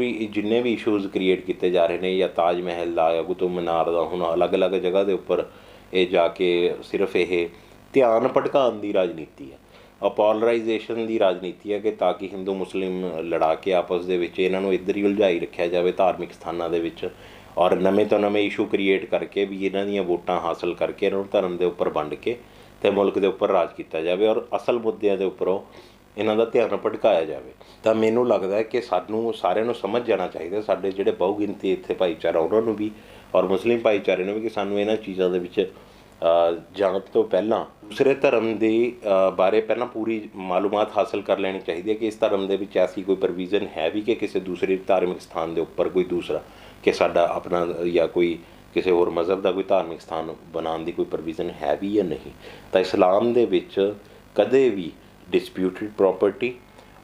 ਵੀ ਇਸ਼ੂਜ਼ ਕ੍ਰੀਏਟ ਕੀਤੇ ਜਾ ਰਹੇ ਨੇ, ਜਾਂ ਤਾਜ ਮਹਿਲ ਦਾ ਜਾਂ ਕੁਤੁਬ ਮੀਨਾਰ ਦਾ, ਹੁਣ ਅਲੱਗ-ਅਲੱਗ ਜਗ੍ਹਾ ਦੇ ਉੱਪਰ ਇਹ ਜਾ ਕੇ ਸਿਰਫ ਇਹ ਧਿਆਨ ਭਟਕਾਉਣ ਦੀ ਰਾਜਨੀਤੀ ਹੈ, ਪੋਲਰਾਈਜੇਸ਼ਨ ਦੀ ਰਾਜਨੀਤੀ ਹੈ ਕਿ ਤਾਂ ਕਿ ਹਿੰਦੂ ਮੁਸਲਿਮ ਲੜਾ ਕੇ ਆਪਸ ਦੇ ਵਿੱਚ ਇਹਨਾਂ ਨੂੰ ਇੱਧਰ ਹੀ ਉਲਝਾਈ ਰੱਖਿਆ ਜਾਵੇ ਧਾਰਮਿਕ ਸਥਾਨਾਂ ਦੇ ਵਿੱਚ, ਔਰ ਨਵੇਂ ਤੋਂ ਨਵੇਂ ਇਸ਼ੂ ਕ੍ਰੀਏਟ ਕਰਕੇ ਵੀ ਇਹਨਾਂ ਦੀਆਂ ਵੋਟਾਂ ਹਾਸਲ ਕਰਕੇ ਇਹਨਾਂ ਨੂੰ ਧਰਮ ਦੇ ਉੱਪਰ ਵੰਡ ਕੇ ਅਤੇ ਮੁਲਕ ਦੇ ਉੱਪਰ ਰਾਜ ਕੀਤਾ ਜਾਵੇ ਔਰ ਅਸਲ ਮੁੱਦਿਆਂ ਦੇ ਉੱਪਰੋਂ ਇਹਨਾਂ ਦਾ ਧਿਆਨ ਭਟਕਾਇਆ ਜਾਵੇ। ਤਾਂ ਮੈਨੂੰ ਲੱਗਦਾ ਹੈ ਕਿ ਸਾਨੂੰ ਸਾਰਿਆਂ ਨੂੰ ਸਮਝ ਜਾਣਾ ਚਾਹੀਦਾ, ਸਾਡੇ ਜਿਹੜੇ ਬਹੁਗਿਣਤੀ ਇੱਥੇ ਭਾਈਚਾਰਾ ਉਹਨਾਂ ਨੂੰ ਵੀ ਔਰ ਮੁਸਲਿਮ ਭਾਈਚਾਰੇ ਨੂੰ ਵੀ, ਕਿ ਸਾਨੂੰ ਇਹਨਾਂ ਚੀਜ਼ਾਂ ਦੇ ਵਿੱਚ ਜਾਣ ਤੋਂ ਪਹਿਲਾਂ ਦੂਸਰੇ ਧਰਮ ਦੇ ਬਾਰੇ ਪਹਿਲਾਂ ਪੂਰੀ ਮਾਲੂਮਾਤ ਹਾਸਲ ਕਰ ਲੈਣੀ ਚਾਹੀਦੀ ਹੈ ਕਿ ਇਸ ਧਰਮ ਦੇ ਵਿੱਚ ਐਸੀ ਕੋਈ ਪ੍ਰੋਵੀਜ਼ਨ ਹੈ ਵੀ ਕਿ ਕਿਸੇ ਦੂਸਰੇ ਧਾਰਮਿਕ ਸਥਾਨ ਦੇ ਉੱਪਰ ਕੋਈ ਦੂਸਰਾ, ਕਿ ਸਾਡਾ ਆਪਣਾ ਜਾਂ ਕੋਈ ਕਿਸੇ ਹੋਰ ਮਜ਼ਹਬ ਦਾ ਕੋਈ ਧਾਰਮਿਕ ਸਥਾਨ ਬਣਾਉਣ ਦੀ ਕੋਈ ਪ੍ਰੋਵੀਜ਼ਨ ਹੈ ਵੀ ਜਾਂ ਨਹੀਂ। ਤਾਂ ਇਸਲਾਮ ਦੇ ਵਿੱਚ ਕਦੇ ਵੀ ਡਿਸਪਿਊਟਡ ਪ੍ਰੋਪਰਟੀ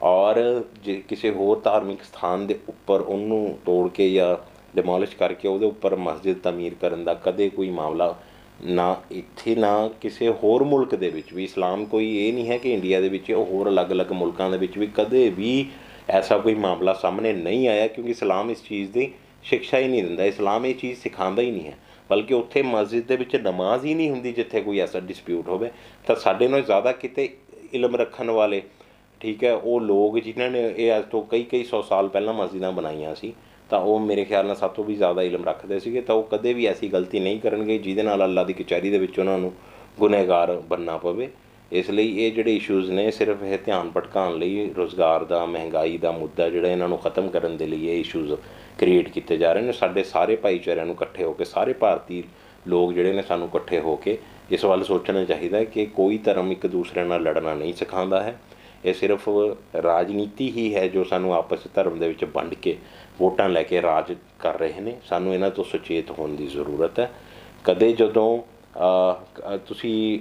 ਔਰ ਜੇ ਕਿਸੇ ਹੋਰ ਧਾਰਮਿਕ ਸਥਾਨ ਦੇ ਉੱਪਰ ਉਹਨੂੰ ਤੋੜ ਕੇ ਜਾਂ ਡਿਮੋਲਿਸ਼ ਕਰਕੇ ਉਹਦੇ ਉੱਪਰ ਮਸਜਿਦ ਤਮੀਰ ਕਰਨ ਦਾ ਕਦੇ ਕੋਈ ਮਾਮਲਾ ਨਾ ਇੱਥੇ ਨਾ ਕਿਸੇ ਹੋਰ ਮੁਲਕ ਦੇ ਵਿੱਚ ਵੀ। ਇਸਲਾਮ ਕੋਈ ਇਹ ਨਹੀਂ ਹੈ ਕਿ ਇੰਡੀਆ ਦੇ ਵਿੱਚ, ਹੋਰ ਅਲੱਗ-ਅਲੱਗ ਮੁਲਕਾਂ ਦੇ ਵਿੱਚ ਵੀ ਕਦੇ ਵੀ ਐਸਾ ਕੋਈ ਮਾਮਲਾ ਸਾਹਮਣੇ ਨਹੀਂ ਆਇਆ, ਕਿਉਂਕਿ ਇਸਲਾਮ ਇਸ ਚੀਜ਼ ਦੀ ਸਿੱਖਿਆ ਹੀ ਨਹੀਂ ਦਿੰਦਾ। ਇਸਲਾਮ ਇਹ ਚੀਜ਼ ਸਿਖਾਉਂਦਾ ਹੀ ਨਹੀਂ ਹੈ, ਬਲਕਿ ਉੱਥੇ ਮਸਜਿਦ ਦੇ ਵਿੱਚ ਨਮਾਜ਼ ਹੀ ਨਹੀਂ ਹੁੰਦੀ ਜਿੱਥੇ ਕੋਈ ਐਸਾ ਡਿਸਪਿਊਟ ਹੋਵੇ। ਤਾਂ ਸਾਡੇ ਨਾਲੋਂ ਜ਼ਿਆਦਾ ਕਿਤੇ ਇਲਮ ਰੱਖਣ ਵਾਲੇ, ਠੀਕ ਹੈ, ਉਹ ਲੋਕ ਜਿਨ੍ਹਾਂ ਨੇ ਇਹ ਅੱਜ ਤੋਂ ਕਈ 100 ਸਾਲ ਪਹਿਲਾਂ ਮਸਜਿਦਾਂ ਬਣਾਈਆਂ ਸੀ, ਤਾਂ ਉਹ ਮੇਰੇ ਖਿਆਲ ਨਾਲ ਸਭ ਤੋਂ ਵੀ ਜ਼ਿਆਦਾ ਇਲਮ ਰੱਖਦੇ ਸੀਗੇ। ਤਾਂ ਉਹ ਕਦੇ ਵੀ ਐਸੀ ਗਲਤੀ ਨਹੀਂ ਕਰਨਗੇ ਜਿਹਦੇ ਨਾਲ ਅੱਲਾ ਦੀ ਕਚਹਿਰੀ ਦੇ ਵਿੱਚ ਉਹਨਾਂ ਨੂੰ ਗੁਨਹਗਾਰ ਬਣਨਾ ਪਵੇ। ਇਸ ਲਈ ਇਹ ਜਿਹੜੇ ਇਸ਼ੂਜ਼ ਨੇ ਸਿਰਫ ਇਹ ਧਿਆਨ ਭਟਕਾਉਣ ਲਈ, ਰੁਜ਼ਗਾਰ ਦਾ, ਮਹਿੰਗਾਈ ਦਾ ਮੁੱਦਾ ਜਿਹੜਾ ਇਹਨਾਂ ਨੂੰ ਖ਼ਤਮ ਕਰਨ ਦੇ ਲਈ ਇਹ ਇਸ਼ੂਜ਼ ਕ੍ਰੀਏਟ ਕੀਤੇ ਜਾ ਰਹੇ ਨੇ। ਸਾਡੇ ਸਾਰੇ ਭਾਈਚਾਰਿਆਂ ਨੂੰ ਇਕੱਠੇ ਹੋ ਕੇ, ਸਾਰੇ ਭਾਰਤੀ ਲੋਕ ਜਿਹੜੇ ਨੇ ਸਾਨੂੰ ਇਕੱਠੇ ਹੋ ਕੇ ਇਸ ਵੱਲ ਸੋਚਣਾ ਚਾਹੀਦਾ ਕਿ ਕੋਈ ਧਰਮ ਇੱਕ ਦੂਸਰੇ ਨਾਲ ਲੜਨਾ ਨਹੀਂ ਸਿਖਾਉਂਦਾ ਹੈ। ਇਹ ਸਿਰਫ ਰਾਜਨੀਤੀ ਹੀ ਹੈ ਜੋ ਸਾਨੂੰ ਆਪਸ ਧਰਮ ਦੇ ਵਿੱਚ ਵੰਡ ਕੇ ਵੋਟਾਂ ਲੈ ਕੇ ਰਾਜ ਕਰ ਰਹੇ ਨੇ। ਸਾਨੂੰ ਇਹਨਾਂ ਤੋਂ ਸੁਚੇਤ ਹੋਣ ਦੀ ਜ਼ਰੂਰਤ ਹੈ। ਕਦੇ ਜਦੋਂ ਤੁਸੀਂ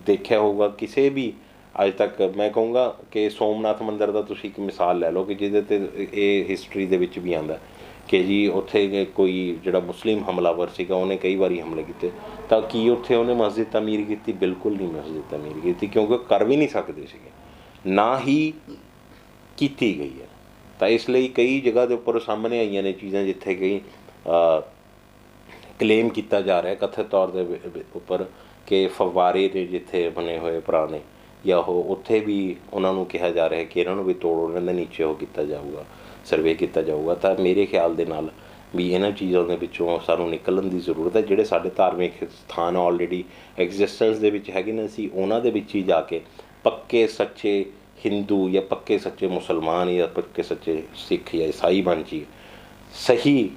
ਦੇਖਿਆ ਹੋਊਗਾ ਕਿਸੇ ਵੀ ਅੱਜ ਤੱਕ, ਮੈਂ ਕਹੂੰਗਾ ਕਿ ਸੋਮਨਾਥ ਮੰਦਿਰ ਦਾ ਤੁਸੀਂ ਇੱਕ ਮਿਸਾਲ ਲੈ ਲਓ ਕਿ ਜਿਹਦੇ 'ਤੇ ਇਹ ਹਿਸਟਰੀ ਦੇ ਵਿੱਚ ਵੀ ਆਉਂਦਾ ਕਿ ਜੀ ਉੱਥੇ ਕੋਈ ਜਿਹੜਾ ਮੁਸਲਿਮ ਹਮਲਾਵਰ ਸੀਗਾ ਉਹਨੇ ਕਈ ਵਾਰੀ ਹਮਲੇ ਕੀਤੇ, ਤਾਂ ਕੀ ਉੱਥੇ ਉਹਨੇ ਮਸਜਿਦ ਤਮੀਰ ਕੀਤੀ? ਬਿਲਕੁਲ ਨਹੀਂ ਮਸਜਿਦ ਤਮੀਰ ਕੀਤੀ, ਕਿਉਂਕਿ ਕਰ ਵੀ ਨਹੀਂ ਸਕਦੇ ਸੀਗੇ, ਨਾ ਹੀ ਕੀਤੀ ਗਈ ਹੈ। ਤਾਂ ਇਸ ਲਈ ਕਈ ਜਗ੍ਹਾ ਦੇ ਉੱਪਰ ਸਾਹਮਣੇ ਆਈਆਂ ਨੇ ਚੀਜ਼ਾਂ ਜਿੱਥੇ ਕਈ ਕਲੇਮ ਕੀਤਾ ਜਾ ਰਿਹਾ ਕਥਿਤ ਤੌਰ ਦੇ ਉੱਪਰ ਕਿ ਫਵਾਰੇ ਨੇ ਜਿੱਥੇ ਬਣੇ ਹੋਏ ਪੁਰਾਣੇ, ਜਾਂ ਉਹ ਉੱਥੇ ਵੀ ਉਹਨਾਂ ਨੂੰ ਕਿਹਾ ਜਾ ਰਿਹਾ ਕਿ ਇਹਨਾਂ ਨੂੰ ਵੀ ਤੋੜੋ, ਉਹਨਾਂ ਦੇ ਨੀਚੇ ਉਹ ਕੀਤਾ ਜਾਊਗਾ, ਸਰਵੇ ਕੀਤਾ ਜਾਊਗਾ। ਤਾਂ ਮੇਰੇ ਖਿਆਲ ਦੇ ਨਾਲ ਵੀ ਇਹਨਾਂ ਚੀਜ਼ਾਂ ਦੇ ਵਿੱਚੋਂ ਸਾਨੂੰ ਨਿਕਲਣ ਦੀ ਜ਼ਰੂਰਤ ਹੈ। ਜਿਹੜੇ ਸਾਡੇ ਧਾਰਮਿਕ ਸਥਾਨ ਆਲਰੇਡੀ ਐਗਜ਼ਿਸਟੈਂਸ ਦੇ ਵਿੱਚ ਹੈਗੇ ਨੇ, ਅਸੀਂ ਉਹਨਾਂ ਦੇ ਵਿੱਚ ਹੀ ਜਾ ਕੇ ਪੱਕੇ ਸੱਚੇ ਹਿੰਦੂ ਜਾਂ ਪੱਕੇ ਸੱਚੇ ਮੁਸਲਮਾਨ ਜਾਂ ਪੱਕੇ ਸੱਚੇ ਸਿੱਖ ਜਾਂ ਈਸਾਈ ਬਣ ਜਾਈਏ। ਸਹੀ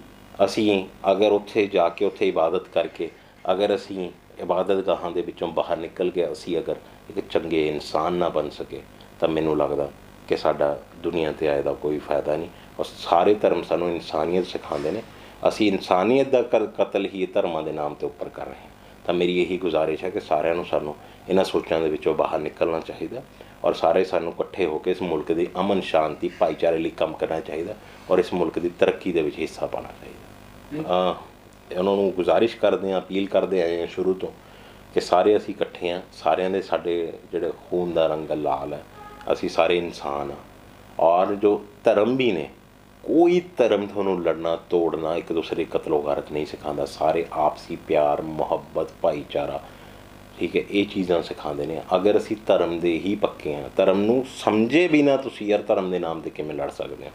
ਅਸੀਂ ਅਗਰ ਉੱਥੇ ਜਾ ਕੇ ਉੱਥੇ ਇਬਾਦਤ ਕਰਕੇ ਅਗਰ ਅਸੀਂ ਇਬਾਦਤਗਾਹਾਂ ਦੇ ਵਿੱਚੋਂ ਬਾਹਰ ਨਿਕਲ ਕੇ ਅਸੀਂ ਅਗਰ ਇੱਕ ਚੰਗੇ ਇਨਸਾਨ ਨਾ ਬਣ ਸਕੇ, ਤਾਂ ਮੈਨੂੰ ਲੱਗਦਾ ਕਿ ਸਾਡਾ ਦੁਨੀਆ 'ਤੇ ਆਏ ਦਾ ਕੋਈ ਫਾਇਦਾ ਨਹੀਂ। ਔਰ ਸਾਰੇ ਧਰਮ ਸਾਨੂੰ ਇਨਸਾਨੀਅਤ ਸਿਖਾਉਂਦੇ ਨੇ, ਅਸੀਂ ਇਨਸਾਨੀਅਤ ਦਾ ਕਤਲ ਹੀ ਧਰਮਾਂ ਦੇ ਨਾਮ 'ਤੇ ਉੱਪਰ ਕਰ ਰਹੇ ਹਾਂ। ਤਾਂ ਮੇਰੀ ਇਹੀ ਗੁਜ਼ਾਰਿਸ਼ ਹੈ ਕਿ ਸਾਰਿਆਂ ਨੂੰ ਸਾਨੂੰ ਇਹਨਾਂ ਸੋਚਾਂ ਦੇ ਵਿੱਚੋਂ ਬਾਹਰ ਨਿਕਲਣਾ ਚਾਹੀਦਾ ਔਰ ਸਾਰੇ ਸਾਨੂੰ ਇਕੱਠੇ ਹੋ ਕੇ ਇਸ ਮੁਲਕ ਦੀ ਅਮਨ ਸ਼ਾਂਤੀ ਭਾਈਚਾਰੇ ਲਈ ਕੰਮ ਕਰਨਾ ਚਾਹੀਦਾ ਔਰ ਇਸ ਮੁਲਕ ਦੀ ਤਰੱਕੀ ਦੇ ਵਿੱਚ ਹਿੱਸਾ ਪਾਉਣਾ ਚਾਹੀਦਾ। ਉਹਨਾਂ ਨੂੰ ਗੁਜ਼ਾਰਿਸ਼ ਕਰਦੇ ਹਾਂ, ਅਪੀਲ ਕਰਦੇ ਆਏ ਹਾਂ ਸ਼ੁਰੂ ਤੋਂ ਕਿ ਸਾਰੇ ਅਸੀਂ ਇਕੱਠੇ ਹਾਂ, ਸਾਰਿਆਂ ਦੇ ਸਾਡੇ ਜਿਹੜੇ ਖੂਨ ਦਾ ਰੰਗ ਲਾਲ ਹੈ, ਅਸੀਂ ਸਾਰੇ ਇਨਸਾਨ ਹਾਂ। ਔਰ ਜੋ ਧਰਮ ਵੀ ਨੇ, ਕੋਈ ਧਰਮ ਤੁਹਾਨੂੰ ਲੜਨਾ ਤੋੜਨਾ ਇੱਕ ਦੂਸਰੇ ਕਤਲ ਗਾਰਤ ਨਹੀਂ ਸਿਖਾਉਂਦਾ। ਸਾਰੇ ਆਪਸੀ ਪਿਆਰ, ਮੁਹੱਬਤ, ਭਾਈਚਾਰਾ, ਠੀਕ ਹੈ, ਇਹ ਚੀਜ਼ਾਂ ਸਿਖਾਉਂਦੇ ਨੇ। ਅਗਰ ਅਸੀਂ ਧਰਮ ਦੇ ਹੀ ਪੱਕੇ ਹਾਂ, ਧਰਮ ਨੂੰ ਸਮਝੇ ਬਿਨਾਂ ਤੁਸੀਂ ਯਾਰ ਧਰਮ ਦੇ ਨਾਮ 'ਤੇ ਕਿਵੇਂ ਲੜ ਸਕਦੇ ਹੋ?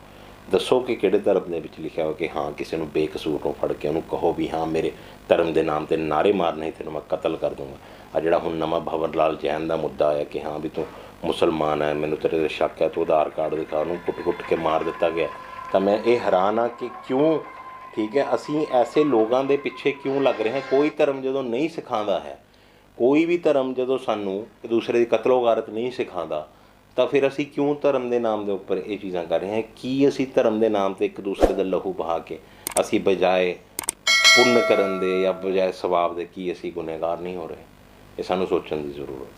ਦੱਸੋ ਕਿ ਕਿਹੜੇ ਧਰਮ ਦੇ ਵਿੱਚ ਲਿਖਿਆ ਹੋ ਕਿ ਹਾਂ ਕਿਸੇ ਨੂੰ ਬੇਕਸੂਰ ਨੂੰ ਫੜ ਕੇ ਉਹਨੂੰ ਕਹੋ ਵੀ ਹਾਂ ਮੇਰੇ ਧਰਮ ਦੇ ਨਾਮ 'ਤੇ ਨਾਅਰੇ ਮਾਰਨੇ ਤੈਨੂੰ ਮੈਂ ਕਤਲ ਕਰ ਦੂੰਗਾ। ਆ ਜਿਹੜਾ ਹੁਣ ਨਵਾਂ ਭਵਰ ਲਾਲ ਜੈਨ ਦਾ ਮੁੱਦਾ ਆਇਆ ਕਿ ਹਾਂ ਵੀ ਤੂੰ ਮੁਸਲਮਾਨ ਹੈ, ਮੈਨੂੰ ਤੇਰੇ 'ਤੇ ਸ਼ੱਕ ਹੈ, ਤੂੰ ਆਧਾਰ ਕਾਰਡ ਦਿਖਾ, ਉਹਨੂੰ ਕੁੱਟ ਕੇ ਮਾਰ ਦਿੱਤਾ ਗਿਆ। ਤਾਂ ਮੈਂ ਇਹ ਹੈਰਾਨ ਹਾਂ ਕਿ ਕਿਉਂ, ਠੀਕ ਹੈ, ਅਸੀਂ ਐਸੇ ਲੋਕਾਂ ਦੇ ਪਿੱਛੇ ਕਿਉਂ ਲੱਗ ਰਹੇ ਹਾਂ? ਕੋਈ ਧਰਮ ਜਦੋਂ ਨਹੀਂ ਸਿਖਾਉਂਦਾ ਹੈ, ਕੋਈ ਵੀ ਧਰਮ ਜਦੋਂ ਸਾਨੂੰ ਇੱਕ ਦੂਸਰੇ ਦੀ ਕਤਲੋ ਗਾਰਤ ਨਹੀਂ ਸਿਖਾਉਂਦਾ, ਤਾਂ ਫਿਰ ਅਸੀਂ ਕਿਉਂ ਧਰਮ ਦੇ ਨਾਮ ਦੇ ਉੱਪਰ ਇਹ ਚੀਜ਼ਾਂ ਕਰ ਰਹੇ ਹਾਂ? ਕੀ ਅਸੀਂ ਧਰਮ ਦੇ ਨਾਮ 'ਤੇ ਇੱਕ ਦੂਸਰੇ ਦਾ ਲਹੂ ਬਹਾ ਕੇ ਅਸੀਂ ਬਜਾਏ ਪੁੰਨ ਕਰਨ ਦੇ ਜਾਂ ਬਜਾਏ ਸਵਾਬ ਦੇ ਕੀ ਅਸੀਂ ਗੁਨਹਗਾਰ ਨਹੀਂ ਹੋ ਰਹੇ? ਇਹ ਸਾਨੂੰ ਸੋਚਣ ਦੀ ਜ਼ਰੂਰਤ ਹੈ।